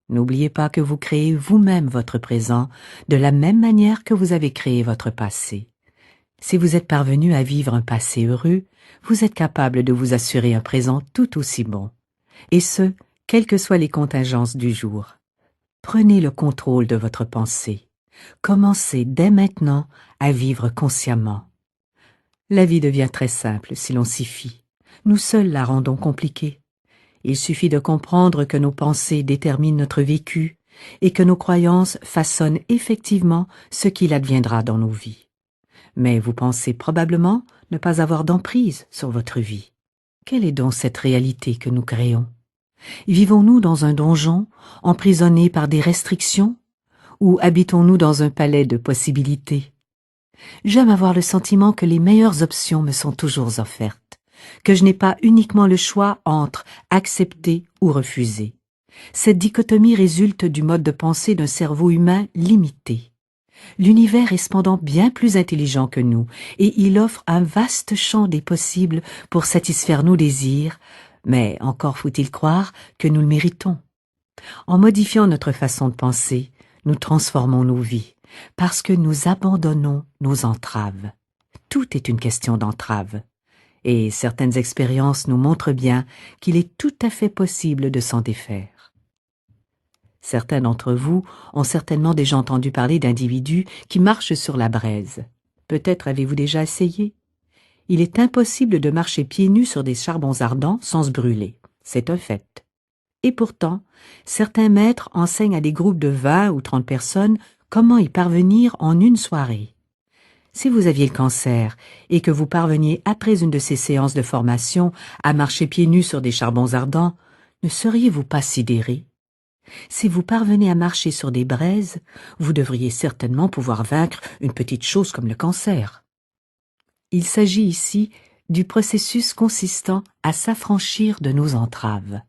N'oubliez pas que vous créez vous-même votre présent de la même manière que vous avez créé votre passé. Si vous êtes parvenu à vivre un passé heureux, vous êtes capable de vous assurer un présent tout aussi bon. Et ce, quelles que soient les contingences du jour. Prenez le contrôle de votre pensée. Commencez dès maintenant à vivre consciemment. La vie devient très simple si l'on s'y fie. Nous seuls la rendons compliquée. Il suffit de comprendre que nos pensées déterminent notre vécu et que nos croyances façonnent effectivement ce qu'il adviendra dans nos vies. Mais vous pensez probablement ne pas avoir d'emprise sur votre vie. Quelle est donc cette réalité que nous créons? Vivons-nous dans un donjon, emprisonnés par des restrictions, ou habitons-nous dans un palais de possibilités? J'aime avoir le sentiment que les meilleures options me sont toujours offertes, que je n'ai pas uniquement le choix entre accepter ou refuser. Cette dichotomie résulte du mode de pensée d'un cerveau humain limité. L'univers est cependant bien plus intelligent que nous, et il offre un vaste champ des possibles pour satisfaire nos désirs, mais encore faut-il croire que nous le méritons. En modifiant notre façon de penser, nous transformons nos vies, parce que nous abandonnons nos entraves. Tout est une question d'entrave. Et certaines expériences nous montrent bien qu'il est tout à fait possible de s'en défaire. Certains d'entre vous ont certainement déjà entendu parler d'individus qui marchent sur la braise. Peut-être avez-vous déjà essayé? Il est impossible de marcher pieds nus sur des charbons ardents sans se brûler. C'est un fait. Et pourtant, certains maîtres enseignent à des groupes de 20 ou 30 personnes comment y parvenir en une soirée. Si vous aviez le cancer et que vous parveniez après une de ces séances de formation à marcher pieds nus sur des charbons ardents, ne seriez-vous pas sidéré? Si vous parvenez à marcher sur des braises, vous devriez certainement pouvoir vaincre une petite chose comme le cancer. Il s'agit ici du processus consistant à s'affranchir de nos entraves.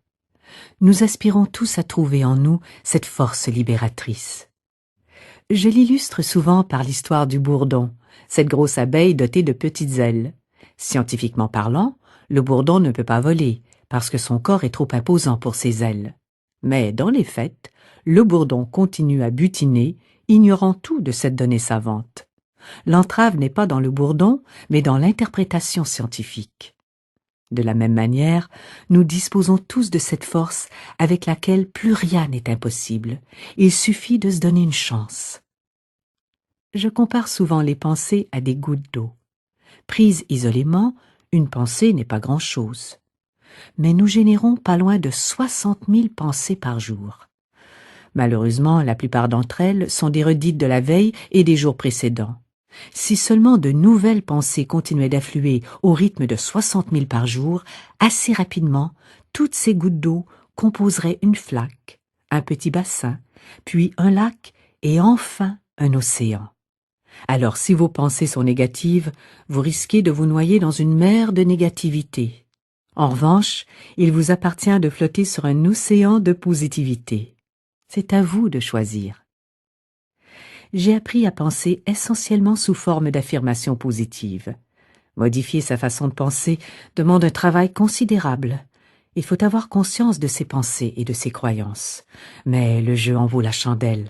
Nous aspirons tous à trouver en nous cette force libératrice. Je l'illustre souvent par l'histoire du bourdon, cette grosse abeille dotée de petites ailes. Scientifiquement parlant, le bourdon ne peut pas voler, parce que son corps est trop imposant pour ses ailes. Mais dans les faits, le bourdon continue à butiner, ignorant tout de cette donnée savante. L'entrave n'est pas dans le bourdon, mais dans l'interprétation scientifique. De la même manière, nous disposons tous de cette force avec laquelle plus rien n'est impossible. Il suffit de se donner une chance. Je compare souvent les pensées à des gouttes d'eau. Prises isolément, une pensée n'est pas grand-chose. Mais nous générons pas loin de 60 000 pensées par jour. Malheureusement, la plupart d'entre elles sont des redites de la veille et des jours précédents. Si seulement de nouvelles pensées continuaient d'affluer au rythme de 60 000 par jour, assez rapidement, toutes ces gouttes d'eau composeraient une flaque, un petit bassin, puis un lac et enfin un océan. Alors si vos pensées sont négatives, vous risquez de vous noyer dans une mer de négativité. En revanche, il vous appartient de flotter sur un océan de positivité. C'est à vous de choisir. J'ai appris à penser essentiellement sous forme d'affirmations positives. Modifier sa façon de penser demande un travail considérable. Il faut avoir conscience de ses pensées et de ses croyances. Mais le jeu en vaut la chandelle,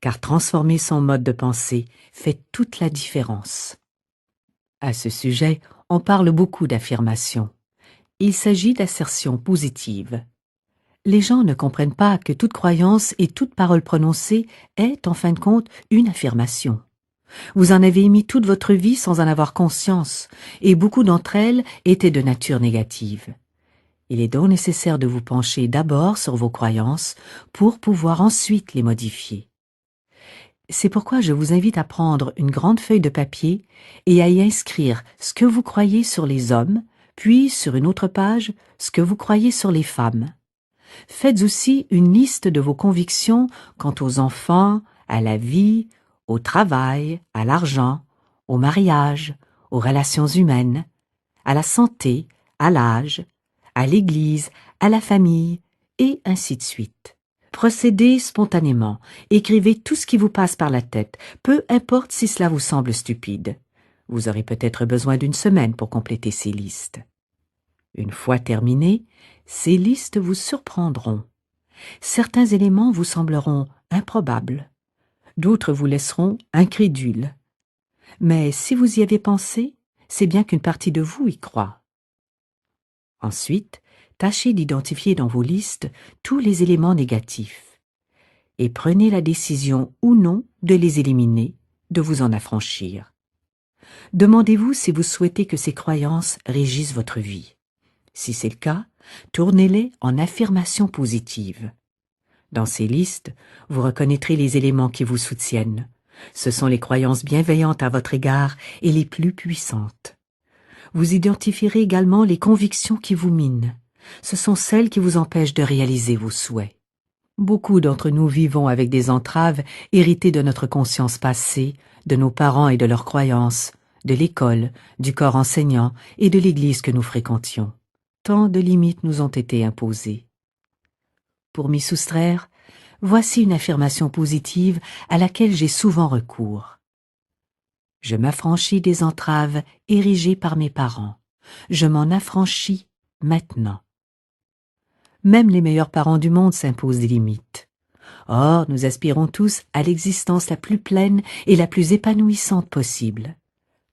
car transformer son mode de pensée fait toute la différence. À ce sujet, on parle beaucoup d'affirmations. Il s'agit d'assertions positives. Les gens ne comprennent pas que toute croyance et toute parole prononcée est, en fin de compte, une affirmation. Vous en avez émis toute votre vie sans en avoir conscience, et beaucoup d'entre elles étaient de nature négative. Il est donc nécessaire de vous pencher d'abord sur vos croyances pour pouvoir ensuite les modifier. C'est pourquoi je vous invite à prendre une grande feuille de papier et à y inscrire ce que vous croyez sur les hommes, puis sur une autre page, ce que vous croyez sur les femmes. Faites aussi une liste de vos convictions quant aux enfants, à la vie, au travail, à l'argent, au mariage, aux relations humaines, à la santé, à l'âge, à l'Église, à la famille, et ainsi de suite. Procédez spontanément, écrivez tout ce qui vous passe par la tête, peu importe si cela vous semble stupide. Vous aurez peut-être besoin d'une semaine pour compléter ces listes. Une fois terminées, ces listes vous surprendront. Certains éléments vous sembleront improbables, d'autres vous laisseront incrédules. Mais si vous y avez pensé, c'est bien qu'une partie de vous y croit. Ensuite, tâchez d'identifier dans vos listes tous les éléments négatifs et prenez la décision ou non de les éliminer, de vous en affranchir. Demandez-vous si vous souhaitez que ces croyances régissent votre vie. Si c'est le cas, tournez-les en affirmations positives. Dans ces listes, vous reconnaîtrez les éléments qui vous soutiennent. Ce sont les croyances bienveillantes à votre égard et les plus puissantes. Vous identifierez également les convictions qui vous minent. Ce sont celles qui vous empêchent de réaliser vos souhaits. Beaucoup d'entre nous vivons avec des entraves héritées de notre conscience passée, de nos parents et de leurs croyances, de l'école, du corps enseignant et de l'Église que nous fréquentions. Tant de limites nous ont été imposées. Pour m'y soustraire, voici une affirmation positive à laquelle j'ai souvent recours. Je m'affranchis des entraves érigées par mes parents. Je m'en affranchis maintenant. Même les meilleurs parents du monde s'imposent des limites. Or, nous aspirons tous à l'existence la plus pleine et la plus épanouissante possible.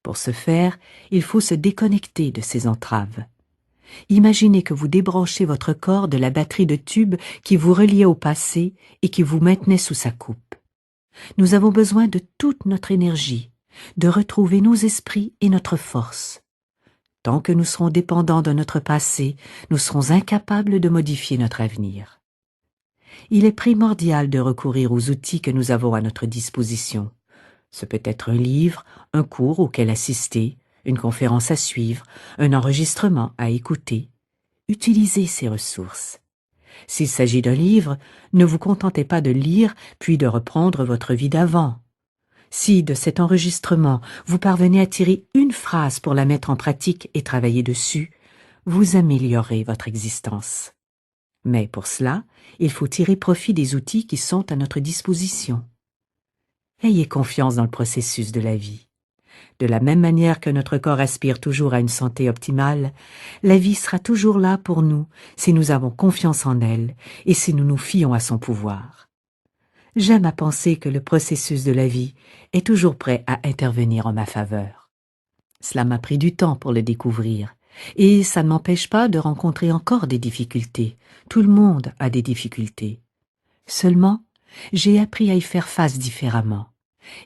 Pour ce faire, il faut se déconnecter de ces entraves. Imaginez que vous débranchez votre corps de la batterie de tubes qui vous reliait au passé et qui vous maintenait sous sa coupe. Nous avons besoin de toute notre énergie, de retrouver nos esprits et notre force. Tant que nous serons dépendants de notre passé, nous serons incapables de modifier notre avenir. Il est primordial de recourir aux outils que nous avons à notre disposition. Ce peut être un livre, un cours auquel assister, une conférence à suivre, un enregistrement à écouter. Utilisez ces ressources. S'il s'agit d'un livre, ne vous contentez pas de lire puis de reprendre votre vie d'avant. Si, de cet enregistrement, vous parvenez à tirer une phrase pour la mettre en pratique et travailler dessus, vous améliorez votre existence. Mais pour cela, il faut tirer profit des outils qui sont à notre disposition. Ayez confiance dans le processus de la vie. De la même manière que notre corps aspire toujours à une santé optimale, la vie sera toujours là pour nous si nous avons confiance en elle et si nous nous fions à son pouvoir. J'aime à penser que le processus de la vie est toujours prêt à intervenir en ma faveur. Cela m'a pris du temps pour le découvrir, et ça ne m'empêche pas de rencontrer encore des difficultés. Tout le monde a des difficultés. Seulement, j'ai appris à y faire face différemment,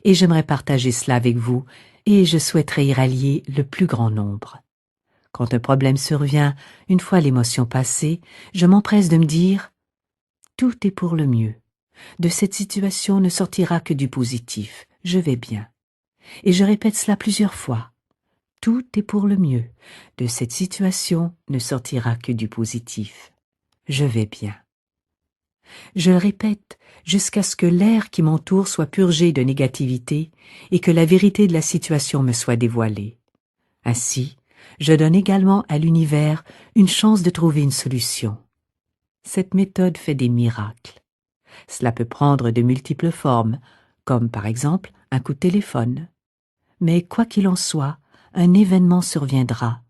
et j'aimerais partager cela avec vous, et je souhaiterais y rallier le plus grand nombre. Quand un problème survient, une fois l'émotion passée, je m'empresse de me dire « Tout est pour le mieux. De cette situation ne sortira que du positif. Je vais bien. » Et je répète cela plusieurs fois. Tout est pour le mieux. De cette situation ne sortira que du positif. Je vais bien. Je le répète jusqu'à ce que l'air qui m'entoure soit purgé de négativité et que la vérité de la situation me soit dévoilée. Ainsi, je donne également à l'univers une chance de trouver une solution. Cette méthode fait des miracles. Cela peut prendre de multiples formes, comme par exemple un coup de téléphone. Mais quoi qu'il en soit, un événement surviendra,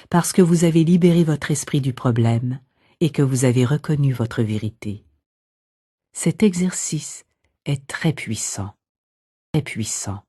parce que vous avez libéré votre esprit du problème et que vous avez reconnu votre vérité. Cet exercice est très puissant, très puissant.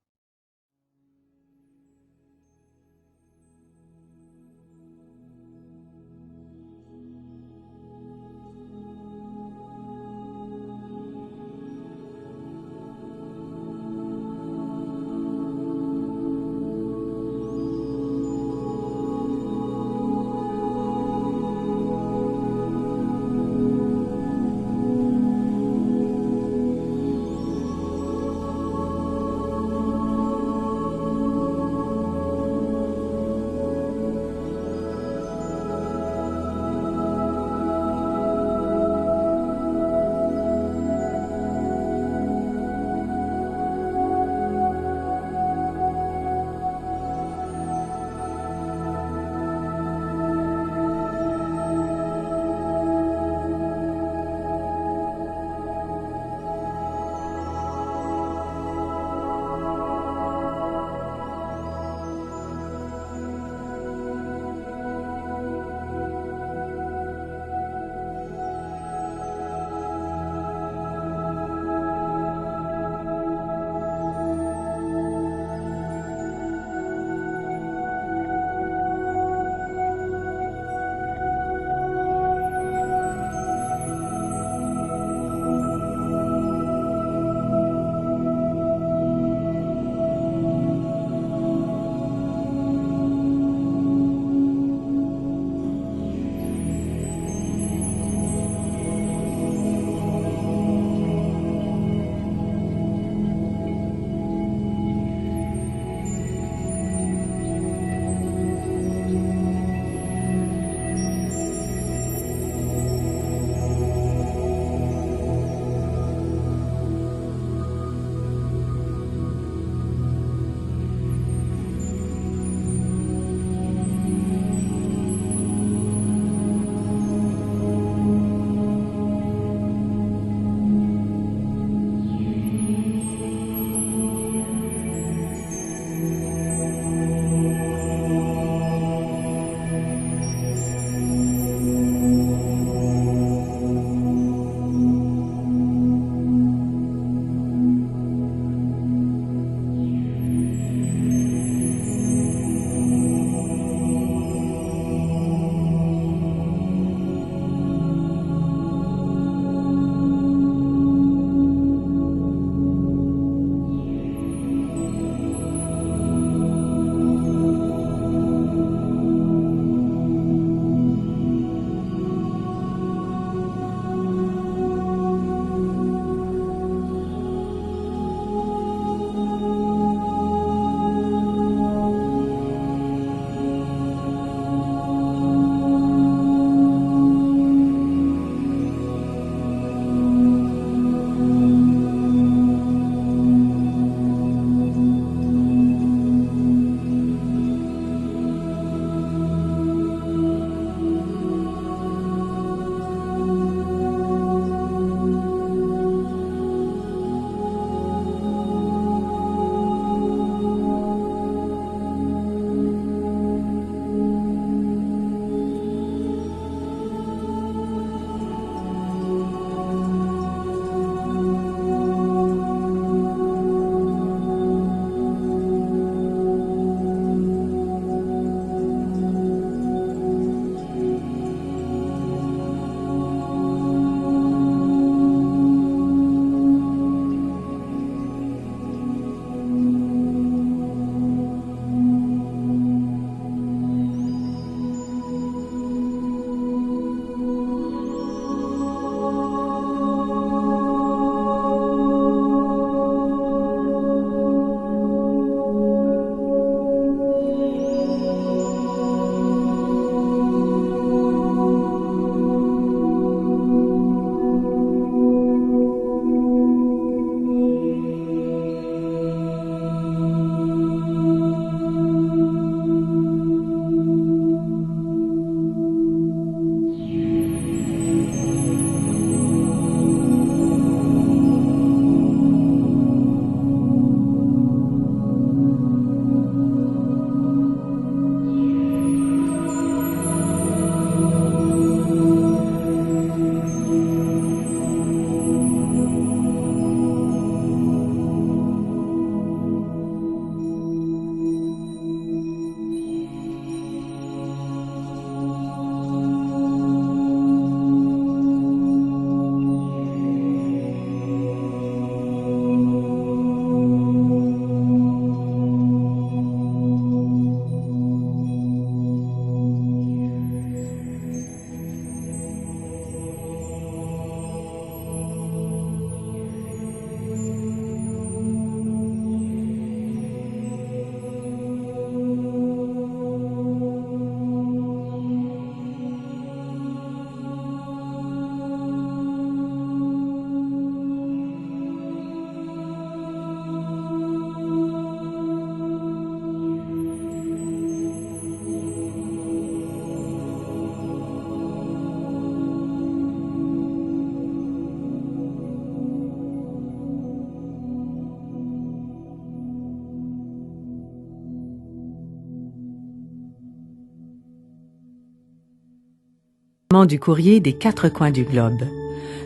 du courrier des 4 coins du globe.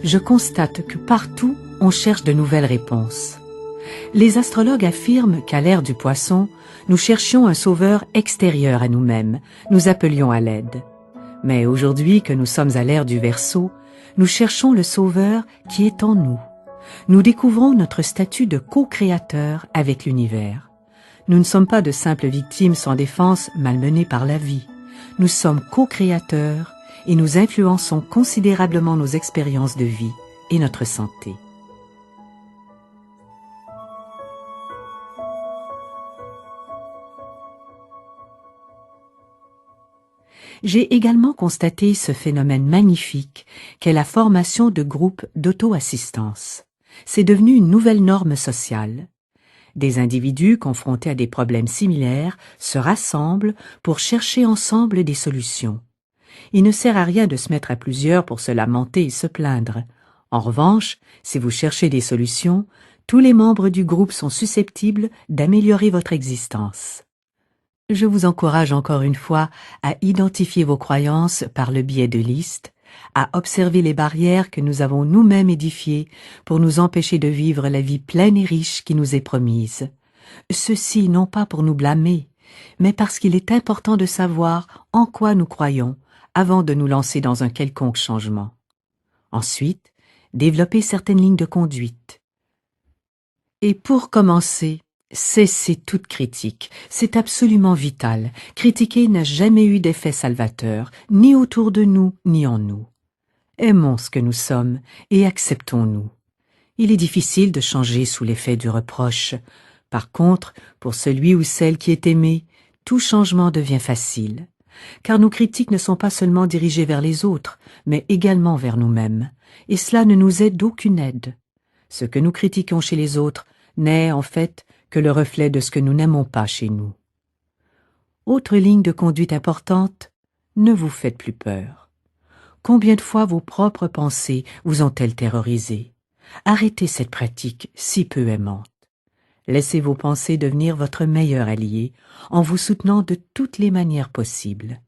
Je constate que partout, on cherche de nouvelles réponses. Les astrologues affirment qu'à l'ère du Poisson, nous cherchions un sauveur extérieur à nous-mêmes, nous appelions à l'aide. Mais aujourd'hui que nous sommes à l'ère du Verseau, nous cherchons le sauveur qui est en nous. Nous découvrons notre statut de co-créateur avec l'univers. Nous ne sommes pas de simples victimes sans défense malmenées par la vie. Nous sommes co-créateurs et nous influençons considérablement nos expériences de vie et notre santé. J'ai également constaté ce phénomène magnifique qu'est la formation de groupes d'auto-assistance. C'est devenu une nouvelle norme sociale. Des individus confrontés à des problèmes similaires se rassemblent pour chercher ensemble des solutions. Il ne sert à rien de se mettre à plusieurs pour se lamenter et se plaindre. En revanche, si vous cherchez des solutions, tous les membres du groupe sont susceptibles d'améliorer votre existence. Je vous encourage encore une fois à identifier vos croyances par le biais de listes, à observer les barrières que nous avons nous-mêmes édifiées pour nous empêcher de vivre la vie pleine et riche qui nous est promise. Ceci non pas pour nous blâmer, mais parce qu'il est important de savoir en quoi nous croyons avant de nous lancer dans un quelconque changement. Ensuite, développer certaines lignes de conduite. Et pour commencer, cessez toute critique. C'est absolument vital. Critiquer n'a jamais eu d'effet salvateur, ni autour de nous, ni en nous. Aimons ce que nous sommes et acceptons-nous. Il est difficile de changer sous l'effet du reproche. Par contre, pour celui ou celle qui est aimé, tout changement devient facile. Car nos critiques ne sont pas seulement dirigées vers les autres, mais également vers nous-mêmes. Et cela ne nous est d'aucune aide. Ce que nous critiquons chez les autres n'est, en fait, que le reflet de ce que nous n'aimons pas chez nous. Autre ligne de conduite importante, ne vous faites plus peur. Combien de fois vos propres pensées vous ont-elles terrorisé? Arrêtez cette pratique si peu aimante. Laissez vos pensées devenir votre meilleur allié en vous soutenant de toutes les manières possibles.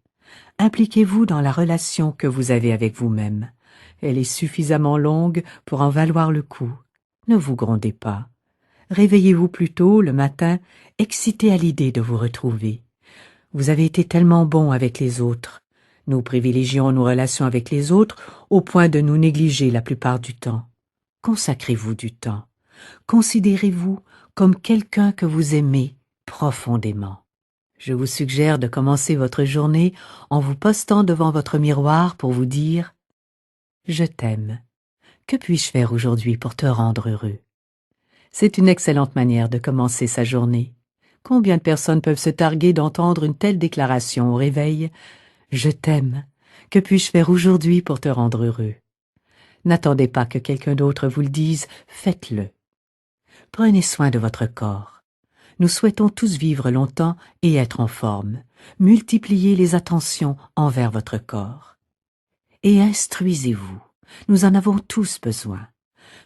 Impliquez-vous dans la relation que vous avez avec vous-même. Elle est suffisamment longue pour en valoir le coup. Ne vous grondez pas. Réveillez-vous plus tôt le matin, excité à l'idée de vous retrouver. Vous avez été tellement bon avec les autres. Nous privilégions nos relations avec les autres au point de nous négliger la plupart du temps. Consacrez-vous du temps. Considérez-vous comme quelqu'un que vous aimez profondément. Je vous suggère de commencer votre journée en vous postant devant votre miroir pour vous dire « Je t'aime. Que puis-je faire aujourd'hui pour te rendre heureux ?» C'est une excellente manière de commencer sa journée. Combien de personnes peuvent se targuer d'entendre une telle déclaration au réveil « Je t'aime. Que puis-je faire aujourd'hui pour te rendre heureux ?» N'attendez pas que quelqu'un d'autre vous le dise, faites-le. Prenez soin de votre corps. Nous souhaitons tous vivre longtemps et être en forme. Multipliez les attentions envers votre corps. Et instruisez-vous. Nous en avons tous besoin.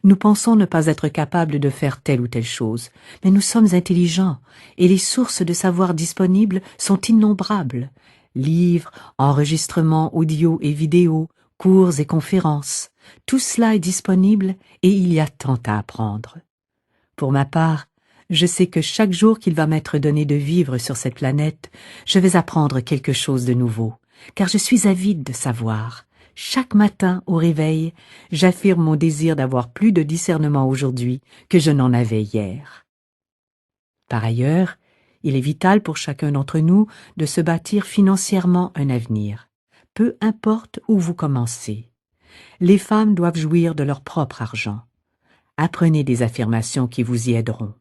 Nous pensons ne pas être capables de faire telle ou telle chose, mais nous sommes intelligents et les sources de savoir disponibles sont innombrables. Livres, enregistrements audio et vidéo, cours et conférences, tout cela est disponible et il y a tant à apprendre. Pour ma part, je sais que chaque jour qu'il va m'être donné de vivre sur cette planète, je vais apprendre quelque chose de nouveau, car je suis avide de savoir. Chaque matin, au réveil, j'affirme mon désir d'avoir plus de discernement aujourd'hui que je n'en avais hier. Par ailleurs, il est vital pour chacun d'entre nous de se bâtir financièrement un avenir, peu importe où vous commencez. Les femmes doivent jouir de leur propre argent. Apprenez des affirmations qui vous y aideront.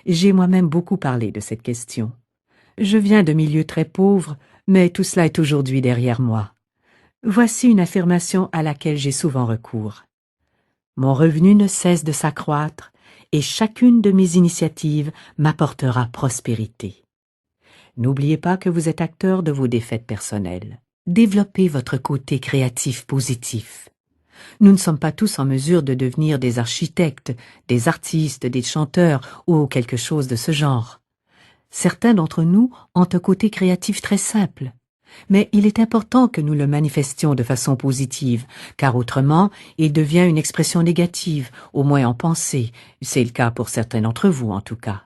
J'ai moi-même beaucoup parlé de cette question. Je viens de milieux très pauvres, mais tout cela est aujourd'hui derrière moi. Voici une affirmation à laquelle j'ai souvent recours. Mon revenu ne cesse de s'accroître et chacune de mes initiatives m'apportera prospérité. N'oubliez pas que vous êtes acteur de vos défaites personnelles. Développez votre côté créatif positif. Nous ne sommes pas tous en mesure de devenir des architectes, des artistes, des chanteurs ou quelque chose de ce genre. Certains d'entre nous ont un côté créatif très simple. Mais il est important que nous le manifestions de façon positive, car autrement, il devient une expression négative, au moins en pensée. C'est le cas pour certains d'entre vous, en tout cas.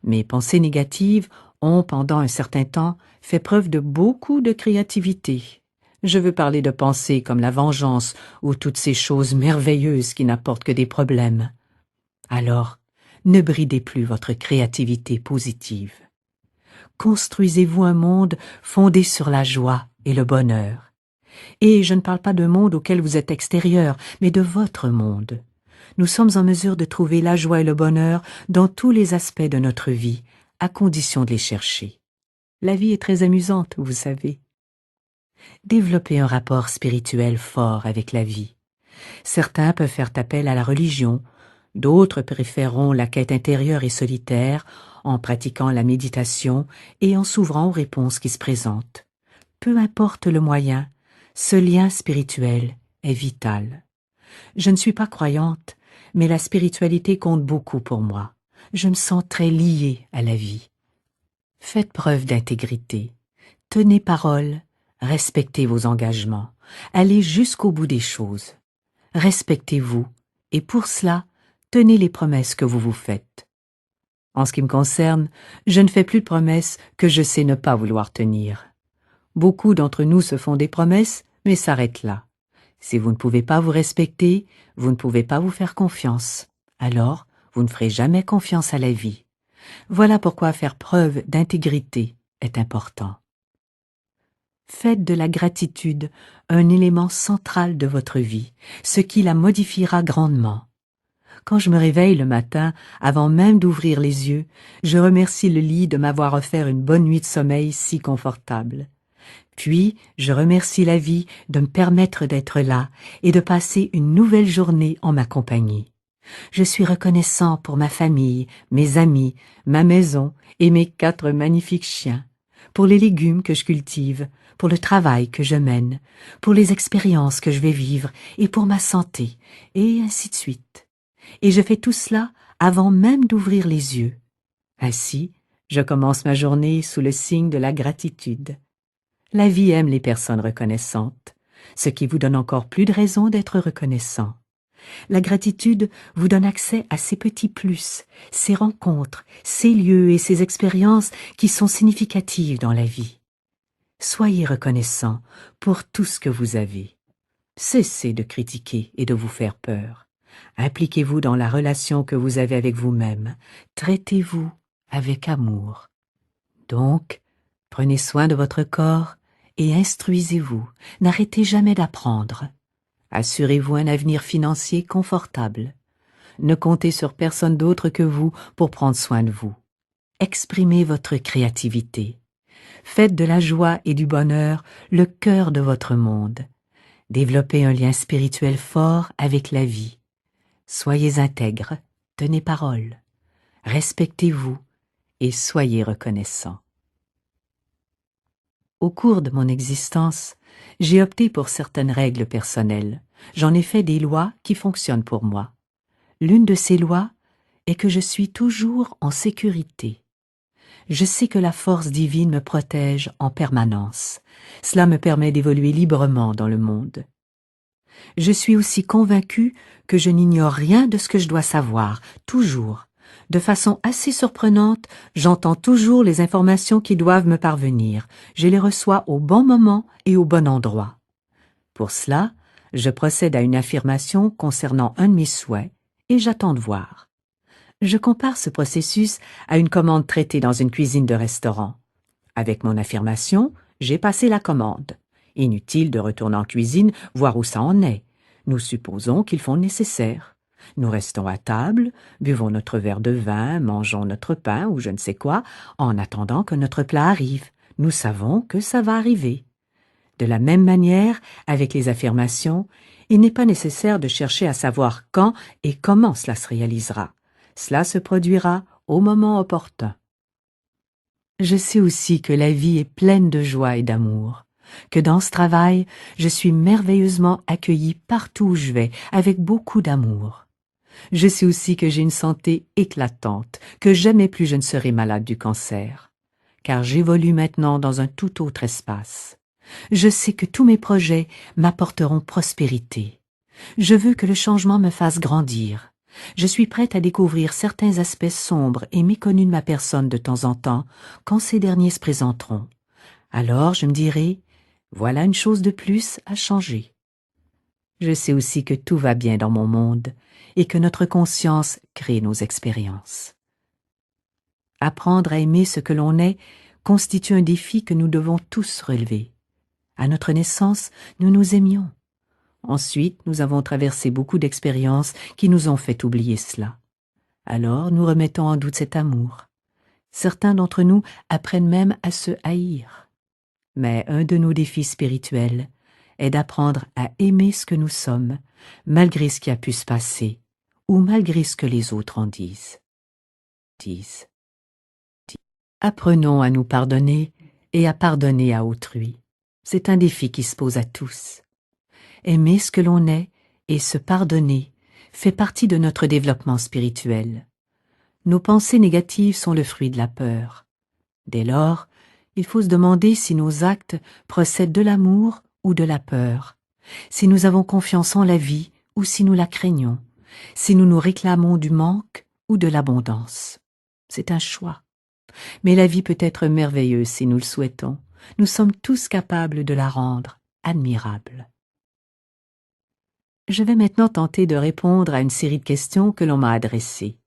Mes pensées négatives ont, pendant un certain temps, fait preuve de beaucoup de créativité. Je veux parler de pensées comme la vengeance ou toutes ces choses merveilleuses qui n'apportent que des problèmes. Alors, ne bridez plus votre créativité positive. Construisez-vous un monde fondé sur la joie et le bonheur. Et je ne parle pas d'un monde auquel vous êtes extérieur, mais de votre monde. Nous sommes en mesure de trouver la joie et le bonheur dans tous les aspects de notre vie, à condition de les chercher. La vie est très amusante, vous savez. Développez un rapport spirituel fort avec la vie. Certains peuvent faire appel à la religion, d'autres préféreront la quête intérieure et solitaire en pratiquant la méditation et en s'ouvrant aux réponses qui se présentent. Peu importe le moyen, ce lien spirituel est vital. Je ne suis pas croyante, mais la spiritualité compte beaucoup pour moi. Je me sens très liée à la vie. Faites preuve d'intégrité. Tenez parole, respectez vos engagements, allez jusqu'au bout des choses. Respectez-vous, et pour cela, tenez les promesses que vous vous faites. En ce qui me concerne, je ne fais plus de promesses que je sais ne pas vouloir tenir. Beaucoup d'entre nous se font des promesses, mais s'arrêtent là. Si vous ne pouvez pas vous respecter, vous ne pouvez pas vous faire confiance. Alors, vous ne ferez jamais confiance à la vie. Voilà pourquoi faire preuve d'intégrité est important. Faites de la gratitude un élément central de votre vie, ce qui la modifiera grandement. Quand je me réveille le matin, avant même d'ouvrir les yeux, je remercie le lit de m'avoir offert une bonne nuit de sommeil si confortable. Puis, je remercie la vie de me permettre d'être là et de passer une nouvelle journée en ma compagnie. Je suis reconnaissant pour ma famille, mes amis, ma maison et mes 4 magnifiques chiens, pour les légumes que je cultive, pour le travail que je mène, pour les expériences que je vais vivre et pour ma santé, et ainsi de suite. Et je fais tout cela avant même d'ouvrir les yeux. Ainsi, je commence ma journée sous le signe de la gratitude. La vie aime les personnes reconnaissantes, ce qui vous donne encore plus de raisons d'être reconnaissant. La gratitude vous donne accès à ces petits plus, ces rencontres, ces lieux et ces expériences qui sont significatives dans la vie. Soyez reconnaissant pour tout ce que vous avez. Cessez de critiquer et de vous faire peur. Impliquez-vous dans la relation que vous avez avec vous-même. Traitez-vous avec amour. Donc, prenez soin de votre corps et instruisez-vous. N'arrêtez jamais d'apprendre. Assurez-vous un avenir financier confortable. Ne comptez sur personne d'autre que vous pour prendre soin de vous. Exprimez votre créativité. Faites de la joie et du bonheur le cœur de votre monde. Développez un lien spirituel fort avec la vie. Soyez intègre, tenez parole. Respectez-vous et soyez reconnaissant. Au cours de mon existence, j'ai opté pour certaines règles personnelles. J'en ai fait des lois qui fonctionnent pour moi. L'une de ces lois est que je suis toujours en sécurité. Je sais que la force divine me protège en permanence. Cela me permet d'évoluer librement dans le monde. Je suis aussi convaincue que je n'ignore rien de ce que je dois savoir, toujours. De façon assez surprenante, j'entends toujours les informations qui doivent me parvenir. Je les reçois au bon moment et au bon endroit. Pour cela, je procède à une affirmation concernant un de mes souhaits et j'attends de voir. Je compare ce processus à une commande traitée dans une cuisine de restaurant. Avec mon affirmation, j'ai passé la commande. Inutile de retourner en cuisine voir où ça en est. Nous supposons qu'ils font le nécessaire. Nous restons à table, buvons notre verre de vin, mangeons notre pain ou je ne sais quoi, en attendant que notre plat arrive. Nous savons que ça va arriver. De la même manière, avec les affirmations, il n'est pas nécessaire de chercher à savoir quand et comment cela se réalisera. Cela se produira au moment opportun. Je sais aussi que la vie est pleine de joie et d'amour, que dans ce travail, je suis merveilleusement accueillie partout où je vais, avec beaucoup d'amour. Je sais aussi que j'ai une santé éclatante, que jamais plus je ne serai malade du cancer. car j'évolue maintenant dans un tout autre espace. Je sais que tous mes projets m'apporteront prospérité. Je veux que le changement me fasse grandir. Je suis prête à découvrir certains aspects sombres et méconnus de ma personne de temps en temps, quand ces derniers se présenteront. Alors je me dirai, voilà une chose de plus à changer. Je sais aussi que tout va bien dans mon monde et que notre conscience crée nos expériences. Apprendre à aimer ce que l'on est constitue un défi que nous devons tous relever. À notre naissance, nous nous aimions. Ensuite, nous avons traversé beaucoup d'expériences qui nous ont fait oublier cela. Alors, nous remettons en doute cet amour. Certains d'entre nous apprennent même à se haïr. Mais un de nos défis spirituels est d'apprendre à aimer ce que nous sommes, malgré ce qui a pu se passer, ou malgré ce que les autres en disent. Apprenons à nous pardonner et à pardonner à autrui. C'est un défi qui se pose à tous. Aimer ce que l'on est et se pardonner fait partie de notre développement spirituel. Nos pensées négatives sont le fruit de la peur. Dès lors, il faut se demander si nos actes procèdent de l'amour ou de la peur, si nous avons confiance en la vie ou si nous la craignons, si nous nous réclamons du manque ou de l'abondance. C'est un choix. Mais la vie peut être merveilleuse si nous le souhaitons. Nous sommes tous capables de la rendre admirable. Je vais maintenant tenter de répondre à une série de questions que l'on m'a adressées.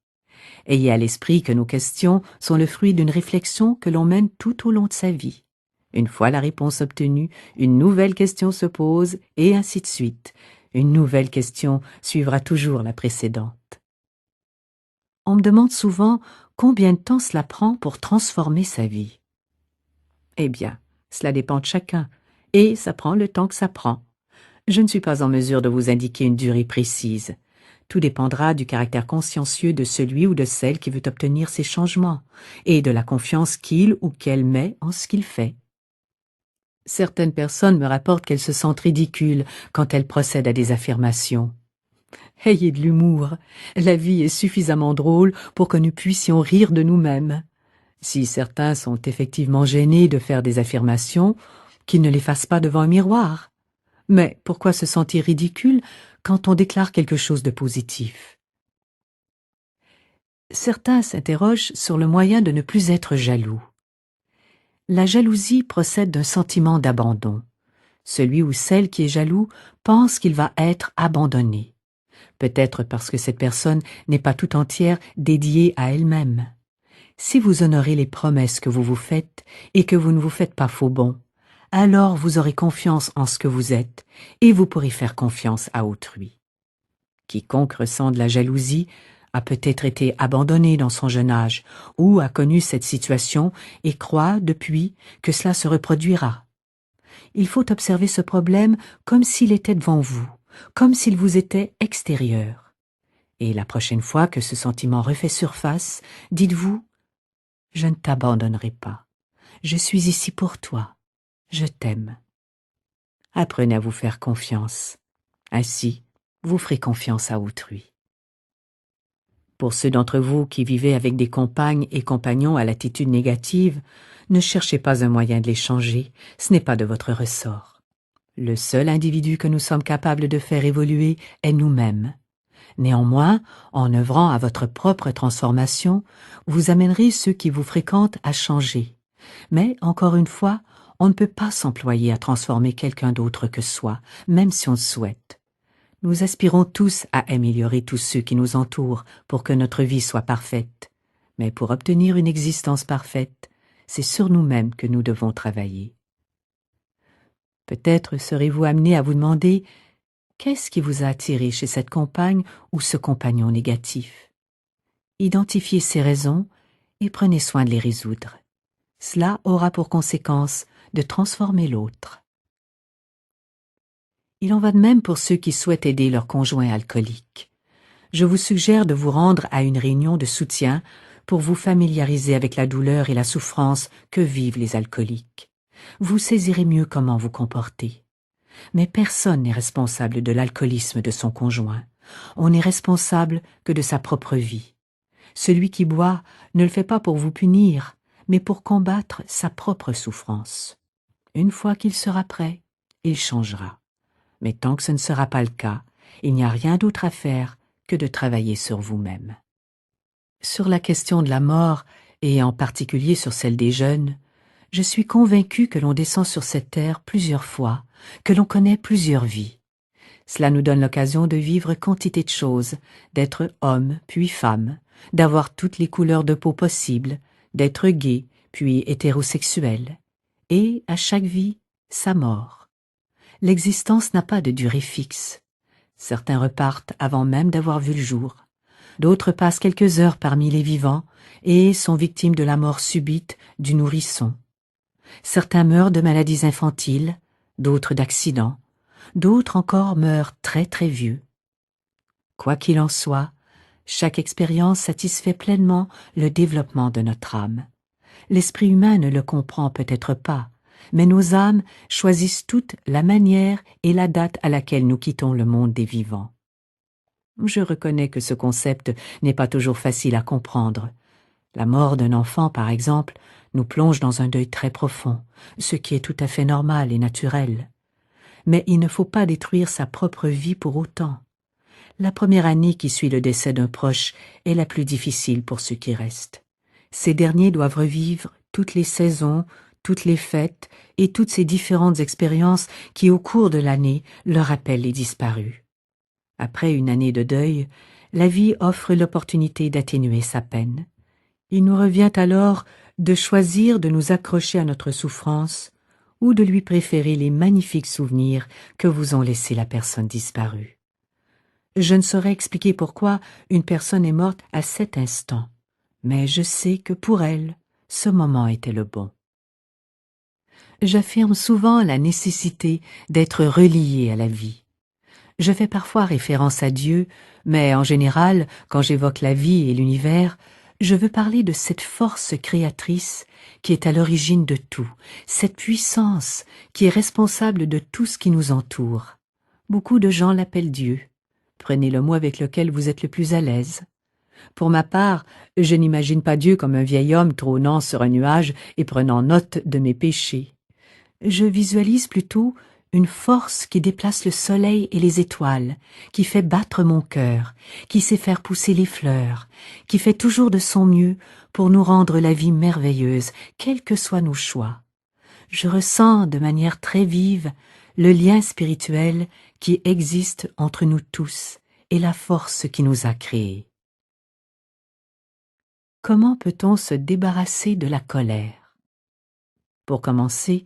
Ayez à l'esprit que nos questions sont le fruit d'une réflexion que l'on mène tout au long de sa vie. Une fois la réponse obtenue, une nouvelle question se pose, et ainsi de suite. Une nouvelle question suivra toujours la précédente. On me demande souvent combien de temps cela prend pour transformer sa vie. Eh bien, cela dépend de chacun, et ça prend le temps que ça prend. Je ne suis pas en mesure de vous indiquer une durée précise. Tout dépendra du caractère consciencieux de celui ou de celle qui veut obtenir ces changements, et de la confiance qu'il ou qu'elle met en ce qu'il fait. Certaines personnes me rapportent qu'elles se sentent ridicules quand elles procèdent à des affirmations. Ayez de l'humour, la vie est suffisamment drôle pour que nous puissions rire de nous-mêmes. Si certains sont effectivement gênés de faire des affirmations, qu'ils ne les fassent pas devant un miroir. Mais pourquoi se sentir ridicule quand on déclare quelque chose de positif? Certains s'interrogent sur le moyen de ne plus être jaloux. La jalousie procède d'un sentiment d'abandon. Celui ou celle qui est jaloux pense qu'il va être abandonné. Peut-être parce que cette personne n'est pas tout entière dédiée à elle-même. Si vous honorez les promesses que vous vous faites et que vous ne vous faites pas faux bond, alors vous aurez confiance en ce que vous êtes et vous pourrez faire confiance à autrui. Quiconque ressent de la jalousie a peut-être été abandonné dans son jeune âge ou a connu cette situation et croit, depuis, que cela se reproduira. Il faut observer ce problème comme s'il était devant vous, comme s'il vous était extérieur. Et la prochaine fois que ce sentiment refait surface, dites-vous « Je ne t'abandonnerai pas. Je suis ici pour toi. Je t'aime. » Apprenez à vous faire confiance. Ainsi, vous ferez confiance à autrui. Pour ceux d'entre vous qui vivez avec des compagnes et compagnons à l'attitude négative, ne cherchez pas un moyen de les changer, ce n'est pas de votre ressort. Le seul individu que nous sommes capables de faire évoluer est nous-mêmes. Néanmoins, en œuvrant à votre propre transformation, vous amènerez ceux qui vous fréquentent à changer. Mais, encore une fois, on ne peut pas s'employer à transformer quelqu'un d'autre que soi, même si on le souhaite. Nous aspirons tous à améliorer tous ceux qui nous entourent pour que notre vie soit parfaite. Mais pour obtenir une existence parfaite, c'est sur nous-mêmes que nous devons travailler. Peut-être serez-vous amené à vous demander « Qu'est-ce qui vous a attiré chez cette compagne ou ce compagnon négatif ?» Identifiez ces raisons et prenez soin de les résoudre. Cela aura pour conséquence de transformer l'autre. Il en va de même pour ceux qui souhaitent aider leur conjoint alcoolique. Je vous suggère de vous rendre à une réunion de soutien pour vous familiariser avec la douleur et la souffrance que vivent les alcooliques. Vous saisirez mieux comment vous comporter. Mais personne n'est responsable de l'alcoolisme de son conjoint. On n'est responsable que de sa propre vie. Celui qui boit ne le fait pas pour vous punir, mais pour combattre sa propre souffrance. Une fois qu'il sera prêt, il changera. Mais tant que ce ne sera pas le cas, il n'y a rien d'autre à faire que de travailler sur vous-même. Sur la question de la mort, et en particulier sur celle des jeunes, je suis convaincue que l'on descend sur cette terre plusieurs fois, que l'on connaît plusieurs vies. Cela nous donne l'occasion de vivre quantité de choses, d'être homme puis femme, d'avoir toutes les couleurs de peau possibles, d'être gay puis hétérosexuel, et à chaque vie, sa mort. L'existence n'a pas de durée fixe. Certains repartent avant même d'avoir vu le jour. D'autres passent quelques heures parmi les vivants et sont victimes de la mort subite du nourrisson. Certains meurent de maladies infantiles, d'autres d'accidents, d'autres encore meurent très très vieux. Quoi qu'il en soit, chaque expérience satisfait pleinement le développement de notre âme. L'esprit humain ne le comprend peut-être pas, mais nos âmes choisissent toutes la manière et la date à laquelle nous quittons le monde des vivants. Je reconnais que ce concept n'est pas toujours facile à comprendre. La mort d'un enfant, par exemple, nous plonge dans un deuil très profond, ce qui est tout à fait normal et naturel. Mais il ne faut pas détruire sa propre vie pour autant. La première année qui suit le décès d'un proche est la plus difficile pour ceux qui restent. Ces derniers doivent revivre toutes les saisons, toutes les fêtes et toutes ces différentes expériences qui, au cours de l'année, leur rappellent les disparus. Après une année de deuil, la vie offre l'opportunité d'atténuer sa peine. Il nous revient alors de choisir de nous accrocher à notre souffrance ou de lui préférer les magnifiques souvenirs que vous ont laissés la personne disparue. Je ne saurais expliquer pourquoi une personne est morte à cet instant, mais je sais que pour elle, ce moment était le bon. J'affirme souvent la nécessité d'être relié à la vie. Je fais parfois référence à Dieu, mais en général, quand j'évoque la vie et l'univers, je veux parler de cette force créatrice qui est à l'origine de tout, cette puissance qui est responsable de tout ce qui nous entoure. Beaucoup de gens l'appellent Dieu. Prenez le mot avec lequel vous êtes le plus à l'aise. Pour ma part, je n'imagine pas Dieu comme un vieil homme trônant sur un nuage et prenant note de mes péchés. Je visualise plutôt une force qui déplace le soleil et les étoiles, qui fait battre mon cœur, qui sait faire pousser les fleurs, qui fait toujours de son mieux pour nous rendre la vie merveilleuse, quels que soient nos choix. Je ressens de manière très vive le lien spirituel qui existe entre nous tous et la force qui nous a créés. Comment peut-on se débarrasser de la colère? Pour commencer,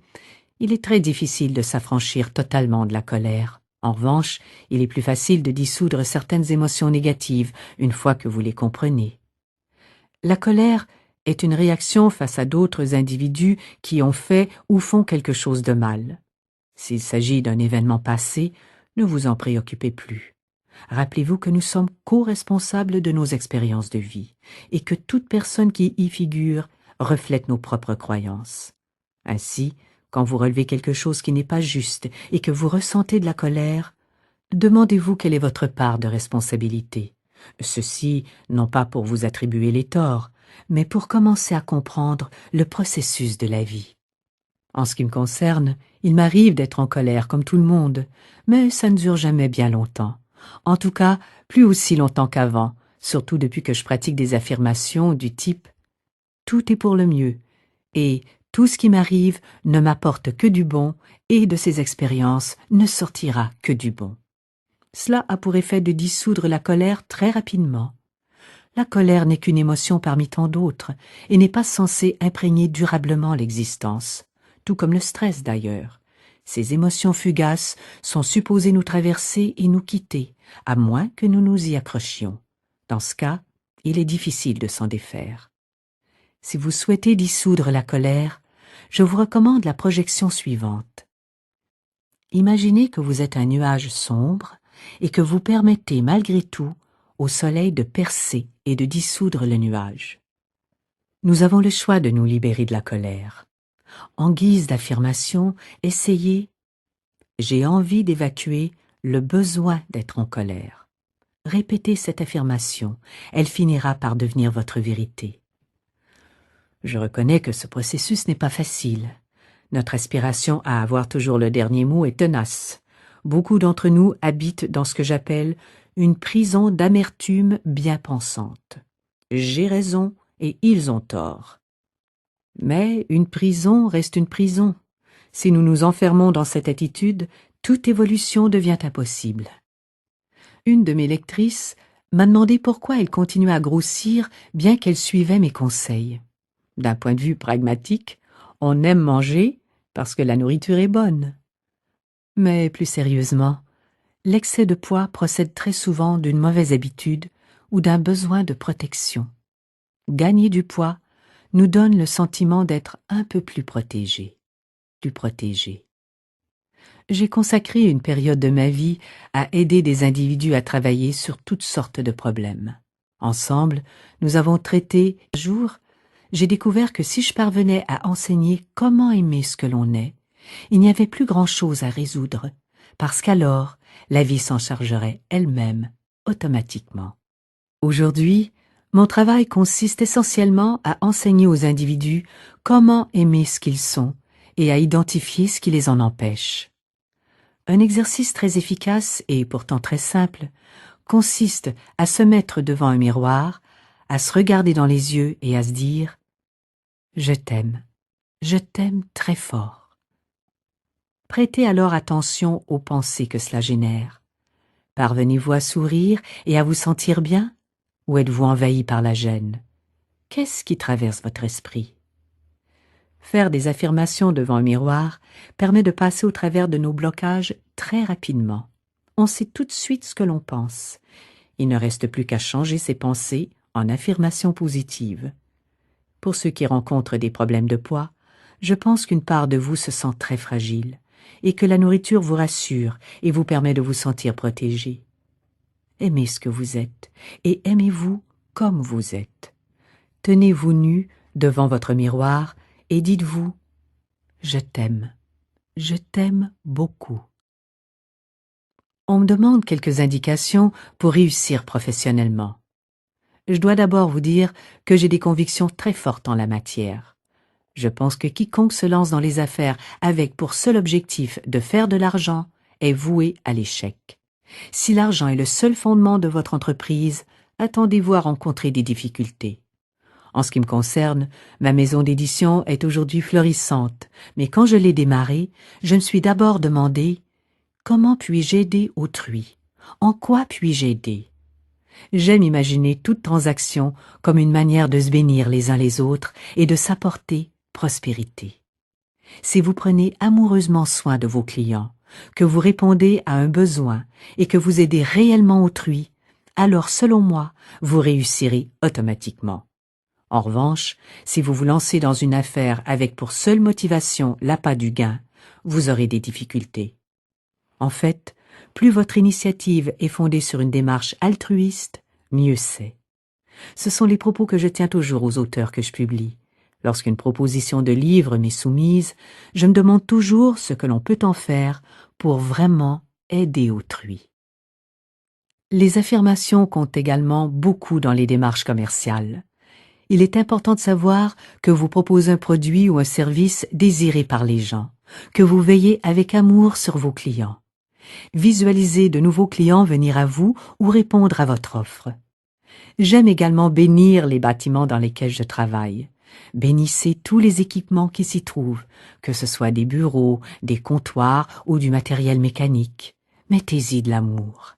il est très difficile de s'affranchir totalement de la colère. En revanche, il est plus facile de dissoudre certaines émotions négatives une fois que vous les comprenez. La colère est une réaction face à d'autres individus qui ont fait ou font quelque chose de mal. S'il s'agit d'un événement passé, ne vous en préoccupez plus. Rappelez-vous que nous sommes co-responsables de nos expériences de vie et que toute personne qui y figure reflète nos propres croyances. Ainsi, quand vous relevez quelque chose qui n'est pas juste et que vous ressentez de la colère, demandez-vous quelle est votre part de responsabilité. Ceci, non pas pour vous attribuer les torts, mais pour commencer à comprendre le processus de la vie. En ce qui me concerne, il m'arrive d'être en colère comme tout le monde, mais ça ne dure jamais bien longtemps. En tout cas, plus aussi longtemps qu'avant, surtout depuis que je pratique des affirmations du type « tout est pour le mieux » et « tout ce qui m'arrive ne m'apporte que du bon et de ces expériences ne sortira que du bon ». Cela a pour effet de dissoudre la colère très rapidement. La colère n'est qu'une émotion parmi tant d'autres et n'est pas censée imprégner durablement l'existence, tout comme le stress d'ailleurs. Ces émotions fugaces sont supposées nous traverser et nous quitter, à moins que nous nous y accrochions. Dans ce cas, il est difficile de s'en défaire. Si vous souhaitez dissoudre la colère, je vous recommande la projection suivante. Imaginez que vous êtes un nuage sombre et que vous permettez malgré tout au soleil de percer et de dissoudre le nuage. Nous avons le choix de nous libérer de la colère. En guise d'affirmation, essayez « J'ai envie d'évacuer le besoin d'être en colère ». Répétez cette affirmation, elle finira par devenir votre vérité. Je reconnais que ce processus n'est pas facile. Notre aspiration à avoir toujours le dernier mot est tenace. Beaucoup d'entre nous habitent dans ce que j'appelle une prison d'amertume bien pensante. J'ai raison et ils ont tort. Mais une prison reste une prison. Si nous nous enfermons dans cette attitude, toute évolution devient impossible. Une de mes lectrices m'a demandé pourquoi elle continuait à grossir bien qu'elle suivait mes conseils. D'un point de vue pragmatique, on aime manger parce que la nourriture est bonne. Mais plus sérieusement, l'excès de poids procède très souvent d'une mauvaise habitude ou d'un besoin de protection. Gagner du poids nous donne le sentiment d'être un peu plus protégés. J'ai consacré une période de ma vie à aider des individus à travailler sur toutes sortes de problèmes. Ensemble, nous avons traité un jour. J'ai découvert que si je parvenais à enseigner comment aimer ce que l'on est, il n'y avait plus grand-chose à résoudre, parce qu'alors, la vie s'en chargerait elle-même, automatiquement. Aujourd'hui, mon travail consiste essentiellement à enseigner aux individus comment aimer ce qu'ils sont et à identifier ce qui les en empêche. Un exercice très efficace et pourtant très simple consiste à se mettre devant un miroir, à se regarder dans les yeux et à se dire « Je t'aime très fort ». Prêtez alors attention aux pensées que cela génère. Parvenez-vous à sourire et à vous sentir bien, ou êtes-vous envahi par la gêne? Qu'est-ce qui traverse votre esprit? Faire des affirmations devant un miroir permet de passer au travers de nos blocages très rapidement. On sait tout de suite ce que l'on pense. Il ne reste plus qu'à changer ses pensées en affirmations positives. Pour ceux qui rencontrent des problèmes de poids, je pense qu'une part de vous se sent très fragile et que la nourriture vous rassure et vous permet de vous sentir protégé. Aimez ce que vous êtes et aimez-vous comme vous êtes. Tenez-vous nu devant votre miroir et dites-vous « Je t'aime beaucoup ». On me demande quelques indications pour réussir professionnellement. Je dois d'abord vous dire que j'ai des convictions très fortes en la matière. Je pense que quiconque se lance dans les affaires avec pour seul objectif de faire de l'argent est voué à l'échec. Si l'argent est le seul fondement de votre entreprise, attendez-vous à rencontrer des difficultés. En ce qui me concerne, ma maison d'édition est aujourd'hui florissante, mais quand je l'ai démarrée, je me suis d'abord demandé « Comment puis-je aider autrui? En quoi puis-je aider ?» J'aime imaginer toute transaction comme une manière de se bénir les uns les autres et de s'apporter prospérité. Si vous prenez amoureusement soin de vos clients, que vous répondez à un besoin et que vous aidez réellement autrui, alors selon moi, vous réussirez automatiquement. En revanche, si vous vous lancez dans une affaire avec pour seule motivation l'appât du gain, vous aurez des difficultés. En fait, plus votre initiative est fondée sur une démarche altruiste, mieux c'est. Ce sont les propos que je tiens toujours aux auteurs que je publie. Lorsqu'une proposition de livre m'est soumise, je me demande toujours ce que l'on peut en faire pour vraiment aider autrui. Les affirmations comptent également beaucoup dans les démarches commerciales. Il est important de savoir que vous proposez un produit ou un service désiré par les gens, que vous veillez avec amour sur vos clients. Visualisez de nouveaux clients venir à vous ou répondre à votre offre. J'aime également bénir les bâtiments dans lesquels je travaille. Bénissez tous les équipements qui s'y trouvent, que ce soit des bureaux, des comptoirs ou du matériel mécanique. Mettez-y de l'amour.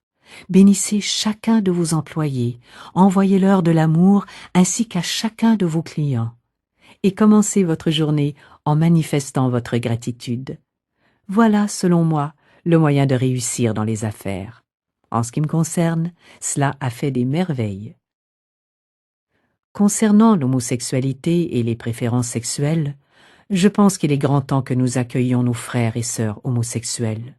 Bénissez chacun de vos employés, envoyez-leur de l'amour ainsi qu'à chacun de vos clients. Et commencez votre journée en manifestant votre gratitude. Voilà, selon moi, le moyen de réussir dans les affaires. En ce qui me concerne, cela a fait des merveilles. Concernant l'homosexualité et les préférences sexuelles, je pense qu'il est grand temps que nous accueillions nos frères et sœurs homosexuels.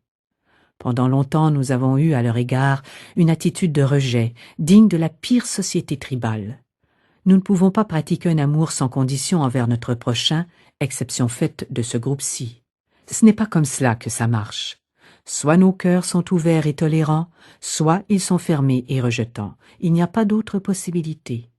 Pendant longtemps, nous avons eu à leur égard une attitude de rejet, digne de la pire société tribale. Nous ne pouvons pas pratiquer un amour sans condition envers notre prochain, exception faite de ce groupe-ci. Ce n'est pas comme cela que ça marche. Soit nos cœurs sont ouverts et tolérants, soit ils sont fermés et rejetants. Il n'y a pas d'autre possibilité.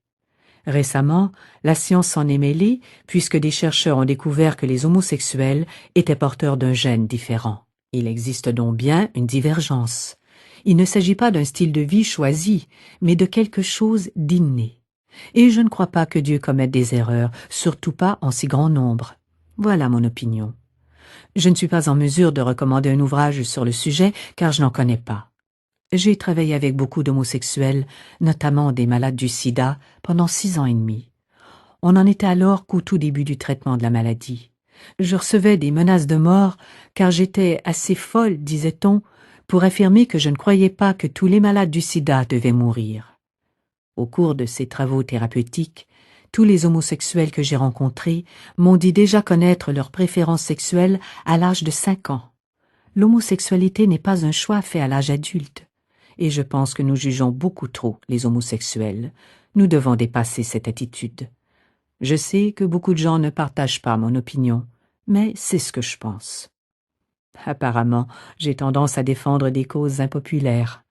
Récemment, la science s'en est mêlée puisque des chercheurs ont découvert que les homosexuels étaient porteurs d'un gène différent. Il existe donc bien une divergence. Il ne s'agit pas d'un style de vie choisi, mais de quelque chose d'inné. Et je ne crois pas que Dieu commette des erreurs, surtout pas en si grand nombre. Voilà mon opinion. Je ne suis pas en mesure de recommander un ouvrage sur le sujet car je n'en connais pas. J'ai travaillé avec beaucoup d'homosexuels, notamment des malades du sida, pendant 6 ans et demi. On n'en était alors qu'au tout début du traitement de la maladie. Je recevais des menaces de mort car j'étais assez folle, disait-on, pour affirmer que je ne croyais pas que tous les malades du sida devaient mourir. Au cours de ces travaux thérapeutiques, tous les homosexuels que j'ai rencontrés m'ont dit déjà connaître leurs préférences sexuelles à l'âge de 5 ans. L'homosexualité n'est pas un choix fait à l'âge adulte. Et je pense que nous jugeons beaucoup trop les homosexuels. Nous devons dépasser cette attitude. Je sais que beaucoup de gens ne partagent pas mon opinion, mais c'est ce que je pense. Apparemment, j'ai tendance à défendre des causes impopulaires.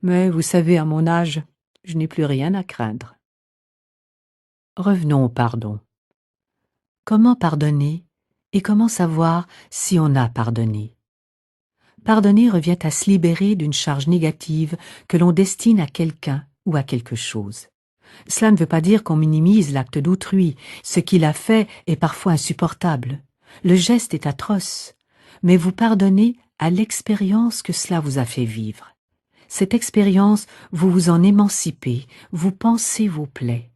Mais vous savez, à mon âge, je n'ai plus rien à craindre. Revenons au pardon. Comment pardonner et comment savoir si on a pardonné? Pardonner revient à se libérer d'une charge négative que l'on destine à quelqu'un ou à quelque chose. Cela ne veut pas dire qu'on minimise l'acte d'autrui. Ce qu'il a fait est parfois insupportable. Le geste est atroce. Mais vous pardonnez à l'expérience que cela vous a fait vivre. Cette expérience, vous vous en émancipez, vous pensez vos plaies.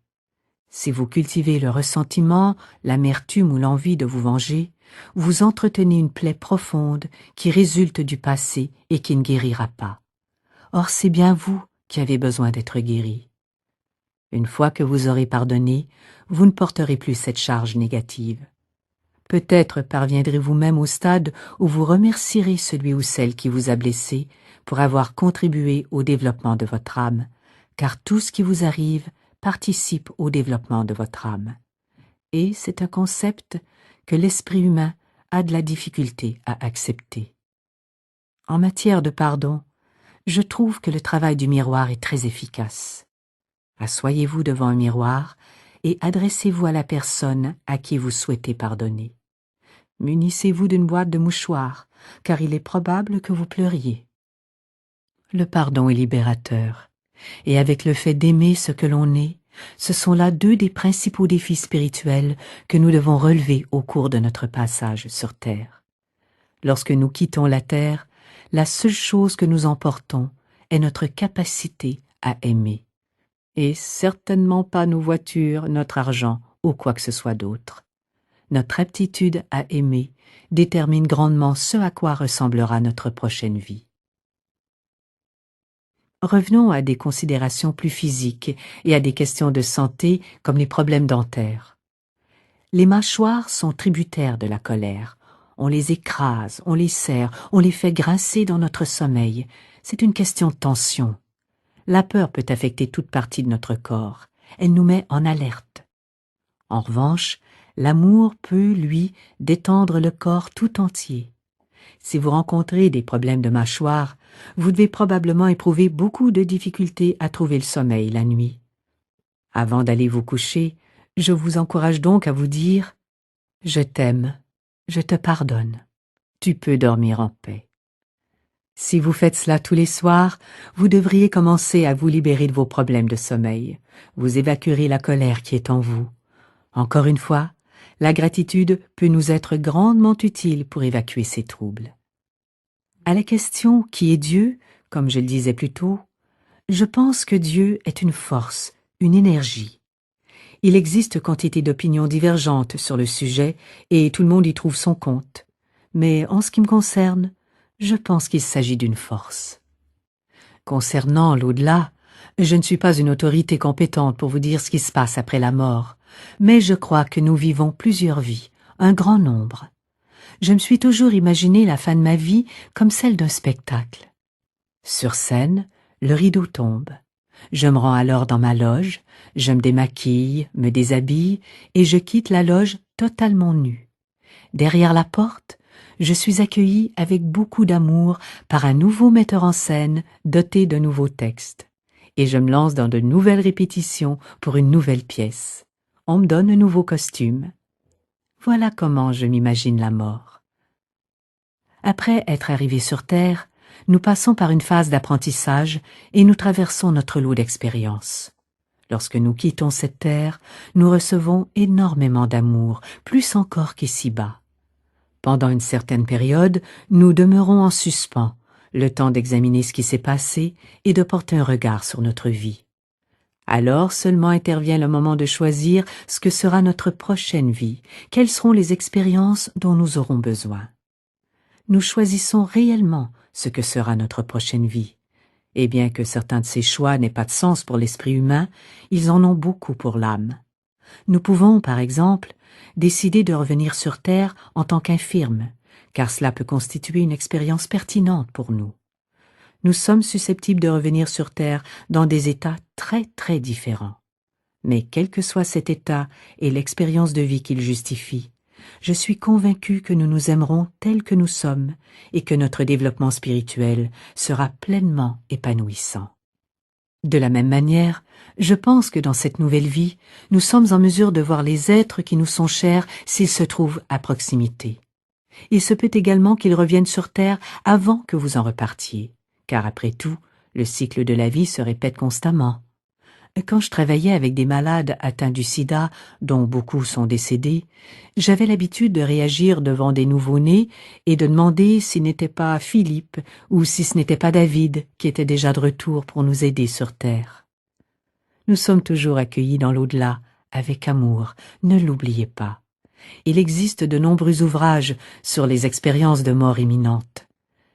Si vous cultivez le ressentiment, l'amertume ou l'envie de vous venger, vous entretenez une plaie profonde qui résulte du passé et qui ne guérira pas. Or, c'est bien vous qui avez besoin d'être guéri. Une fois que vous aurez pardonné, vous ne porterez plus cette charge négative. Peut-être parviendrez-vous même au stade où vous remercierez celui ou celle qui vous a blessé pour avoir contribué au développement de votre âme, car tout ce qui vous arrive participe au développement de votre âme. Et c'est un concept que l'esprit humain a de la difficulté à accepter. En matière de pardon, je trouve que le travail du miroir est très efficace. Assoyez-vous devant un miroir et adressez-vous à la personne à qui vous souhaitez pardonner. Munissez-vous d'une boîte de mouchoirs, car il est probable que vous pleuriez. Le pardon est libérateur, et avec le fait d'aimer ce que l'on est, ce sont là 2 des principaux défis spirituels que nous devons relever au cours de notre passage sur Terre. Lorsque nous quittons la Terre, la seule chose que nous emportons est notre capacité à aimer, et certainement pas nos voitures, notre argent ou quoi que ce soit d'autre. Notre aptitude à aimer détermine grandement ce à quoi ressemblera notre prochaine vie. Revenons à des considérations plus physiques et à des questions de santé comme les problèmes dentaires. Les mâchoires sont tributaires de la colère. On les écrase, on les serre, on les fait grincer dans notre sommeil. C'est une question de tension. La peur peut affecter toute partie de notre corps. Elle nous met en alerte. En revanche, l'amour peut, lui, détendre le corps tout entier. Si vous rencontrez des problèmes de mâchoire, vous devez probablement éprouver beaucoup de difficultés à trouver le sommeil la nuit. Avant d'aller vous coucher, je vous encourage donc à vous dire « Je t'aime, je te pardonne, tu peux dormir en paix ». Si vous faites cela tous les soirs, vous devriez commencer à vous libérer de vos problèmes de sommeil. Vous évacuerez la colère qui est en vous. Encore une fois, la gratitude peut nous être grandement utile pour évacuer ces troubles. À la question « Qui est Dieu ?», comme je le disais plus tôt, je pense que Dieu est une force, une énergie. Il existe quantité d'opinions divergentes sur le sujet et tout le monde y trouve son compte. Mais en ce qui me concerne, je pense qu'il s'agit d'une force. Concernant l'au-delà, je ne suis pas une autorité compétente pour vous dire ce qui se passe après la mort, mais je crois que nous vivons plusieurs vies, un grand nombre. Je me suis toujours imaginé la fin de ma vie comme celle d'un spectacle. Sur scène, le rideau tombe. Je me rends alors dans ma loge, je me démaquille, me déshabille et je quitte la loge totalement nue. Derrière la porte, je suis accueillie avec beaucoup d'amour par un nouveau metteur en scène doté d'un nouveau texte. et je me lance dans de nouvelles répétitions pour une nouvelle pièce. On me donne un nouveau costume. Voilà comment je m'imagine la mort. Après être arrivés sur Terre, nous passons par une phase d'apprentissage et nous traversons notre lot d'expériences. Lorsque nous quittons cette terre, nous recevons énormément d'amour, plus encore qu'ici-bas. Pendant une certaine période, nous demeurons en suspens, le temps d'examiner ce qui s'est passé et de porter un regard sur notre vie. Alors seulement intervient le moment de choisir ce que sera notre prochaine vie, quelles seront les expériences dont nous aurons besoin. Nous choisissons réellement ce que sera notre prochaine vie. Et bien que certains de ces choix n'aient pas de sens pour l'esprit humain, ils en ont beaucoup pour l'âme. Nous pouvons, par exemple, décider de revenir sur Terre en tant qu'infirme, car cela peut constituer une expérience pertinente pour nous. Nous sommes susceptibles de revenir sur Terre dans des états très très différents. Mais quel que soit cet état et l'expérience de vie qu'il justifie, je suis convaincu que nous nous aimerons tels que nous sommes et que notre développement spirituel sera pleinement épanouissant. De la même manière, je pense que dans cette nouvelle vie, nous sommes en mesure de voir les êtres qui nous sont chers s'ils se trouvent à proximité. Il se peut également qu'ils reviennent sur Terre avant que vous en repartiez, car après tout, le cycle de la vie se répète constamment. Quand je travaillais avec des malades atteints du sida, dont beaucoup sont décédés, j'avais l'habitude de réagir devant des nouveau-nés et de demander s'il n'était pas Philippe ou si ce n'était pas David qui était déjà de retour pour nous aider sur Terre. Nous sommes toujours accueillis dans l'au-delà, avec amour, ne l'oubliez pas. Il existe de nombreux ouvrages sur les expériences de mort imminente.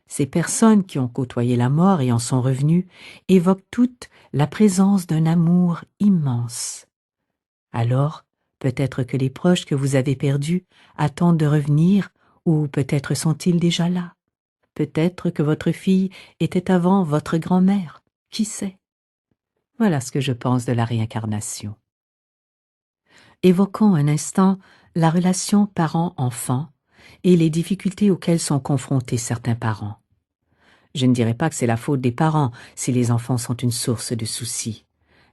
Ces personnes qui ont côtoyé la mort et en sont revenues évoquent toutes la présence d'un amour immense. Alors, peut-être que les proches que vous avez perdus attendent de revenir, ou peut-être sont-ils déjà là. Peut-être que votre fille était avant votre grand-mère, qui sait? Voilà ce que je pense de la réincarnation. Évoquons un instant la relation parent-enfant et les difficultés auxquelles sont confrontés certains parents. Je ne dirais pas que c'est la faute des parents si les enfants sont une source de soucis.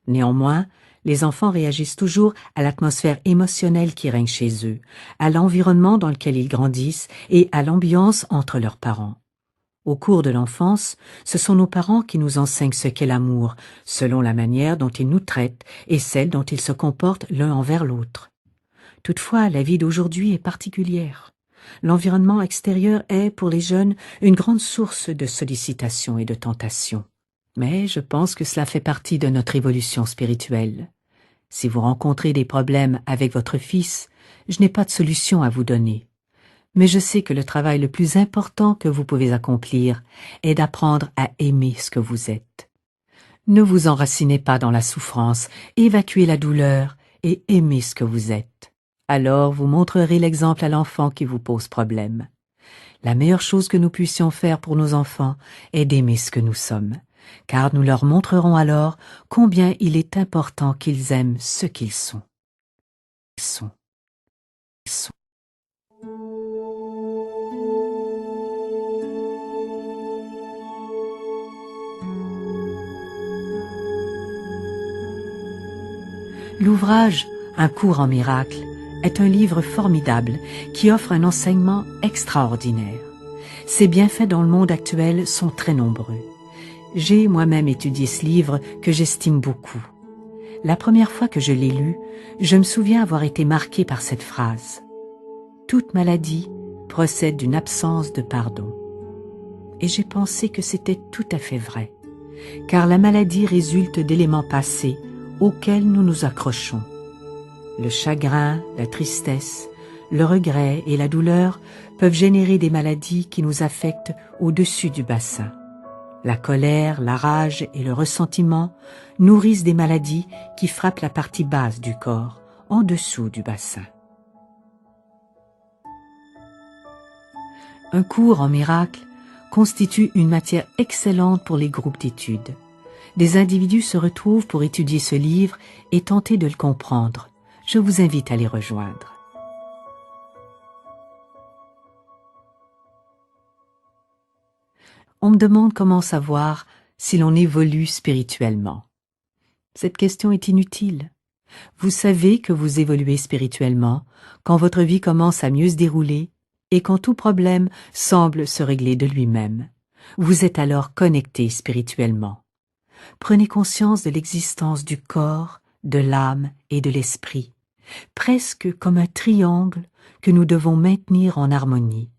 Néanmoins, les enfants réagissent toujours à l'atmosphère émotionnelle qui règne chez eux, à l'environnement dans lequel ils grandissent et à l'ambiance entre leurs parents. Au cours de l'enfance, ce sont nos parents qui nous enseignent ce qu'est l'amour, selon la manière dont ils nous traitent et celle dont ils se comportent l'un envers l'autre. Toutefois, la vie d'aujourd'hui est particulière. L'environnement extérieur est, pour les jeunes, une grande source de sollicitations et de tentations. Mais je pense que cela fait partie de notre évolution spirituelle. Si vous rencontrez des problèmes avec votre fils, je n'ai pas de solution à vous donner. Mais je sais que le travail le plus important que vous pouvez accomplir est d'apprendre à aimer ce que vous êtes. Ne vous enracinez pas dans la souffrance, évacuez la douleur et aimez ce que vous êtes. Alors vous montrerez l'exemple à l'enfant qui vous pose problème. La meilleure chose que nous puissions faire pour nos enfants est d'aimer ce que nous sommes, car nous leur montrerons alors combien il est important qu'ils aiment ce qu'ils sont. L'ouvrage « Un cours en miracles » est un livre formidable qui offre un enseignement extraordinaire. Ses bienfaits dans le monde actuel sont très nombreux. J'ai moi-même étudié ce livre que j'estime beaucoup. La première fois que je l'ai lu, je me souviens avoir été marqué par cette phrase. « Toute maladie procède d'une absence de pardon. » Et j'ai pensé que c'était tout à fait vrai, car la maladie résulte d'éléments passés auxquels nous nous accrochons. Le chagrin, la tristesse, le regret et la douleur peuvent générer des maladies qui nous affectent au-dessus du bassin. La colère, la rage et le ressentiment nourrissent des maladies qui frappent la partie basse du corps, en dessous du bassin. Un cours en miracle constitue une matière excellente pour les groupes d'études. Des individus se retrouvent pour étudier ce livre et tenter de le comprendre. Je vous invite à les rejoindre. On me demande comment savoir si l'on évolue spirituellement. Cette question est inutile. Vous savez que vous évoluez spirituellement quand votre vie commence à mieux se dérouler et quand tout problème semble se régler de lui-même. Vous êtes alors connecté spirituellement. Prenez conscience de l'existence du corps, de l'âme et de l'esprit, presque comme un triangle que nous devons maintenir en harmonie.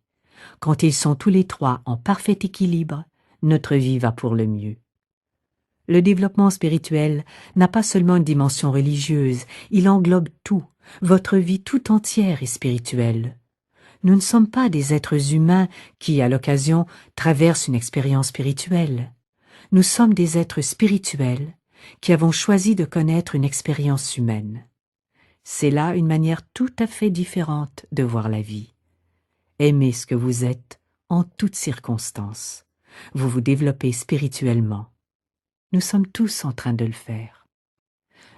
Quand ils sont tous les trois en parfait équilibre, notre vie va pour le mieux. Le développement spirituel n'a pas seulement une dimension religieuse, il englobe tout. Votre vie tout entière est spirituelle. Nous ne sommes pas des êtres humains qui, à l'occasion, traversent une expérience spirituelle. Nous sommes des êtres spirituels qui avons choisi de connaître une expérience humaine. C'est là une manière tout à fait différente de voir la vie. Aimez ce que vous êtes en toutes circonstances. Vous vous développez spirituellement. Nous sommes tous en train de le faire.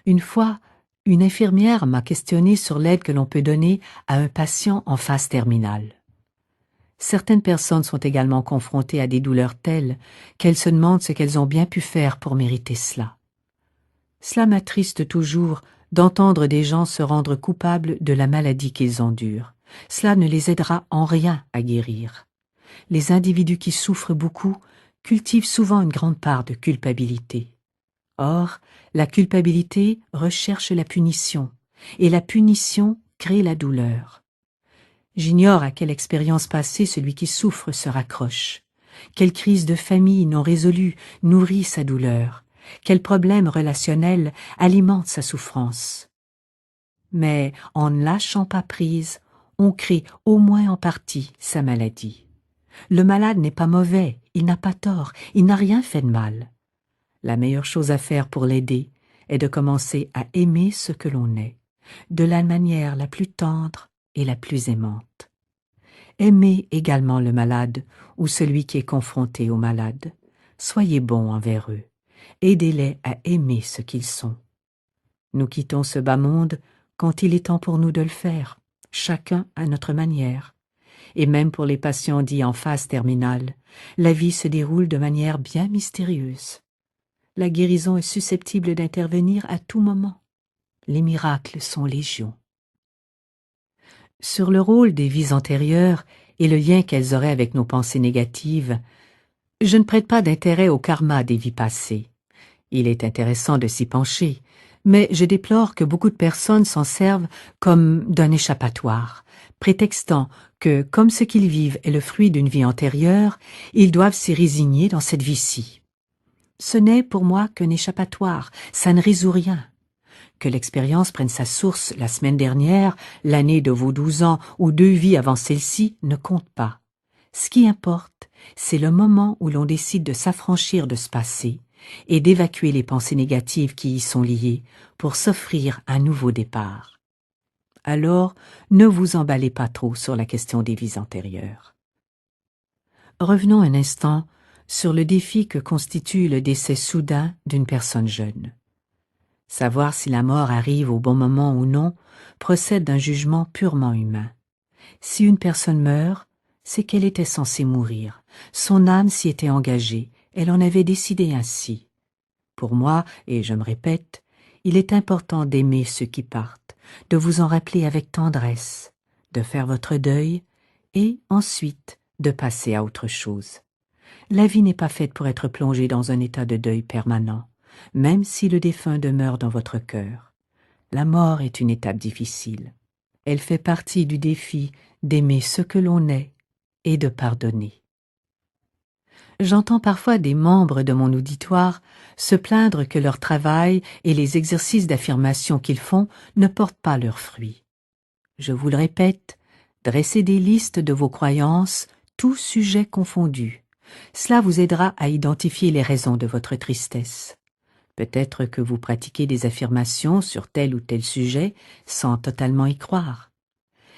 Une fois, une infirmière m'a questionné sur l'aide que l'on peut donner à un patient en phase terminale. Certaines personnes sont également confrontées à des douleurs telles qu'elles se demandent ce qu'elles ont bien pu faire pour mériter cela. Cela m'attriste toujours d'entendre des gens se rendre coupables de la maladie qu'ils endurent. Cela ne les aidera en rien à guérir. Les individus qui souffrent beaucoup cultivent souvent une grande part de culpabilité. Or, la culpabilité recherche la punition, et la punition crée la douleur. J'ignore à quelle expérience passée celui qui souffre se raccroche, quelle crise de famille non résolue nourrit sa douleur, quel problème relationnel alimente sa souffrance. Mais en ne lâchant pas prise, on crée au moins en partie sa maladie. Le malade n'est pas mauvais, il n'a pas tort, il n'a rien fait de mal. La meilleure chose à faire pour l'aider est de commencer à aimer ce que l'on est, de la manière la plus tendre et la plus aimante. Aimez également le malade ou celui qui est confronté au malade. Soyez bon envers eux. Aidez-les à aimer ce qu'ils sont. Nous quittons ce bas monde quand il est temps pour nous de le faire, chacun à notre manière. Et même pour les patients dits en phase terminale, la vie se déroule de manière bien mystérieuse. La guérison est susceptible d'intervenir à tout moment. Les miracles sont légion. Sur le rôle des vies antérieures et le lien qu'elles auraient avec nos pensées négatives, je ne prête pas d'intérêt au karma des vies passées. Il est intéressant de s'y pencher, mais je déplore que beaucoup de personnes s'en servent comme d'un échappatoire, prétextant que, comme ce qu'ils vivent est le fruit d'une vie antérieure, ils doivent s'y résigner dans cette vie-ci. Ce n'est pour moi qu'un échappatoire, ça ne résout rien. Que l'expérience prenne sa source la semaine dernière, l'année de vos 12 ans ou 2 vies avant celle-ci ne compte pas. Ce qui importe, c'est le moment où l'on décide de s'affranchir de ce passé et d'évacuer les pensées négatives qui y sont liées pour s'offrir un nouveau départ. Alors, ne vous emballez pas trop sur la question des vies antérieures. Revenons un instant sur le défi que constitue le décès soudain d'une personne jeune. Savoir si la mort arrive au bon moment ou non procède d'un jugement purement humain. Si une personne meurt, c'est qu'elle était censée mourir. Son âme s'y était engagée, elle en avait décidé ainsi. Pour moi, et je me répète, il est important d'aimer ceux qui partent, de vous en rappeler avec tendresse, de faire votre deuil et ensuite de passer à autre chose. La vie n'est pas faite pour être plongée dans un état de deuil permanent, même si le défunt demeure dans votre cœur. La mort est une étape difficile. Elle fait partie du défi d'aimer ce que l'on est et de pardonner. J'entends parfois des membres de mon auditoire se plaindre que leur travail et les exercices d'affirmation qu'ils font ne portent pas leurs fruits. Je vous le répète, dressez des listes de vos croyances, tous sujets confondus. Cela vous aidera à identifier les raisons de votre tristesse. Peut-être que vous pratiquez des affirmations sur tel ou tel sujet sans totalement y croire.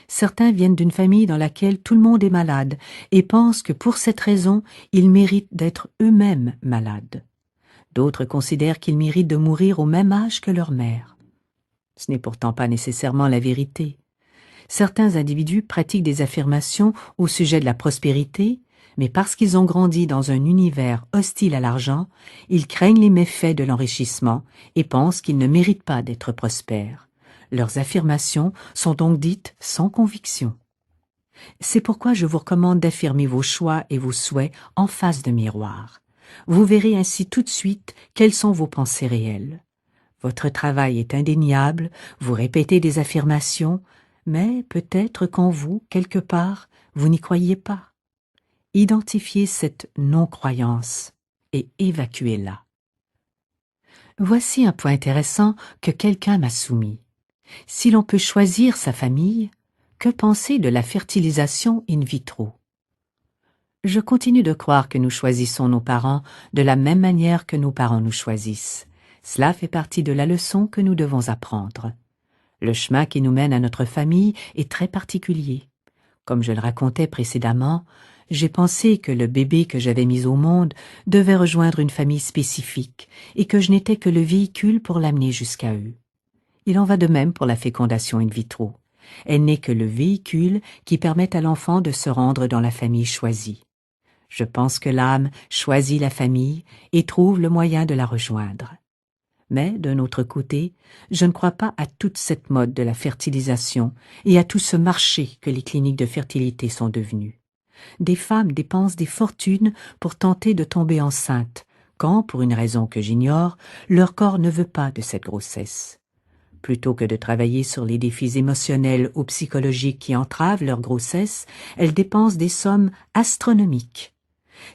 Certains viennent d'une famille dans laquelle tout le monde est malade et pensent que pour cette raison, ils méritent d'être eux-mêmes malades. D'autres considèrent qu'ils méritent de mourir au même âge que leur mère. Ce n'est pourtant pas nécessairement la vérité. Certains individus pratiquent des affirmations au sujet de la prospérité, Mais parce qu'ils ont grandi dans un univers hostile à l'argent, ils craignent les méfaits de l'enrichissement et pensent qu'ils ne méritent pas d'être prospères. Leurs affirmations sont donc dites sans conviction. C'est pourquoi je vous recommande d'affirmer vos choix et vos souhaits en face de miroir. Vous verrez ainsi tout de suite quelles sont vos pensées réelles. Votre travail est indéniable, vous répétez des affirmations, mais peut-être qu'en vous, quelque part, vous n'y croyez pas. Identifiez cette non-croyance et évacuez-la. Voici un point intéressant que quelqu'un m'a soumis. Si l'on peut choisir sa famille, que penser de la fertilisation in vitro? Je continue de croire que nous choisissons nos parents de la même manière que nos parents nous choisissent. Cela fait partie de la leçon que nous devons apprendre. Le chemin qui nous mène à notre famille est très particulier. Comme je le racontais précédemment, j'ai pensé que le bébé que j'avais mis au monde devait rejoindre une famille spécifique et que je n'étais que le véhicule pour l'amener jusqu'à eux. Il en va de même pour la fécondation in vitro. Elle n'est que le véhicule qui permet à l'enfant de se rendre dans la famille choisie. Je pense que l'âme choisit la famille et trouve le moyen de la rejoindre. Mais, d'un autre côté, je ne crois pas à toute cette mode de la fertilisation et à tout ce marché que les cliniques de fertilité sont devenues. Des femmes dépensent des fortunes pour tenter de tomber enceintes, quand, pour une raison que j'ignore, leur corps ne veut pas de cette grossesse. Plutôt que de travailler sur les défis émotionnels ou psychologiques qui entravent leur grossesse, elles dépensent des sommes astronomiques.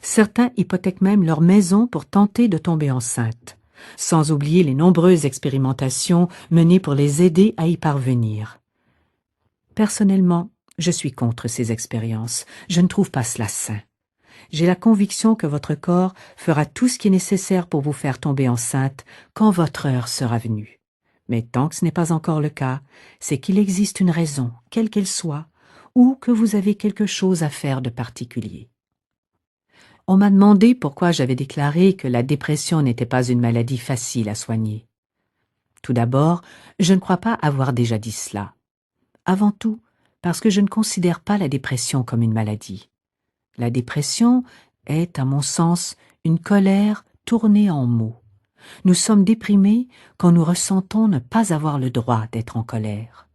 Certains hypothèquent même leur maison pour tenter de tomber enceinte, sans oublier les nombreuses expérimentations menées pour les aider à y parvenir. Personnellement, je suis contre ces expériences. Je ne trouve pas cela sain. J'ai la conviction que votre corps fera tout ce qui est nécessaire pour vous faire tomber enceinte quand votre heure sera venue. Mais tant que ce n'est pas encore le cas, c'est qu'il existe une raison, quelle qu'elle soit, ou que vous avez quelque chose à faire de particulier. On m'a demandé pourquoi j'avais déclaré que la dépression n'était pas une maladie facile à soigner. Tout d'abord, je ne crois pas avoir déjà dit cela. Avant tout, parce que je ne considère pas la dépression comme une maladie. La dépression est, à mon sens, une colère tournée en mots. Nous sommes déprimés quand nous ressentons ne pas avoir le droit d'être en colère.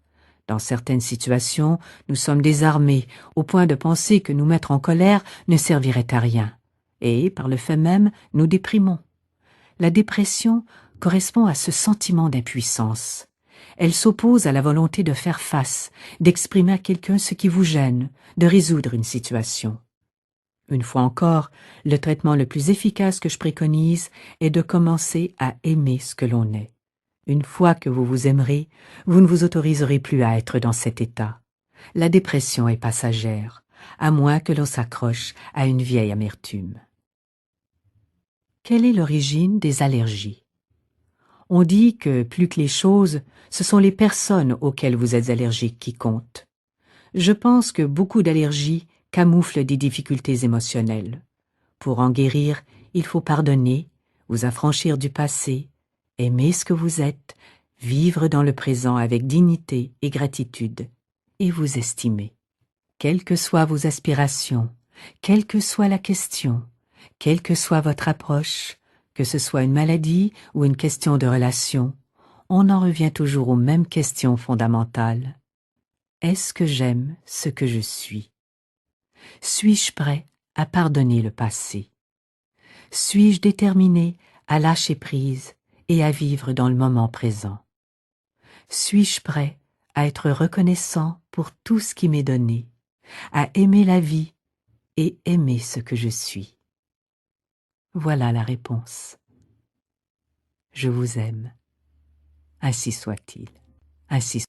Dans certaines situations, nous sommes désarmés au point de penser que nous mettre en colère ne servirait à rien. Et, par le fait même, nous déprimons. La dépression correspond à ce sentiment d'impuissance. Elle s'oppose à la volonté de faire face, d'exprimer à quelqu'un ce qui vous gêne, de résoudre une situation. Une fois encore, le traitement le plus efficace que je préconise est de commencer à aimer ce que l'on est. Une fois que vous vous aimerez, vous ne vous autoriserez plus à être dans cet état. La dépression est passagère, à moins que l'on s'accroche à une vieille amertume. Quelle est l'origine des allergies? On dit que, plus que les choses, ce sont les personnes auxquelles vous êtes allergique qui comptent. Je pense que beaucoup d'allergies camouflent des difficultés émotionnelles. Pour en guérir, il faut pardonner, vous affranchir du passé, aimer ce que vous êtes, vivre dans le présent avec dignité et gratitude, et vous estimer. Quelles que soient vos aspirations, quelle que soit la question, quelle que soit votre approche, que ce soit une maladie ou une question de relation, on en revient toujours aux mêmes questions fondamentales. Est-ce que j'aime ce que je suis? Suis-je prêt à pardonner le passé? Suis-je déterminé à lâcher prise et à vivre dans le moment présent? Suis-je prêt à être reconnaissant pour tout ce qui m'est donné, à aimer la vie et aimer ce que je suis? Voilà la réponse. Je vous aime. Ainsi soit-il. Ainsi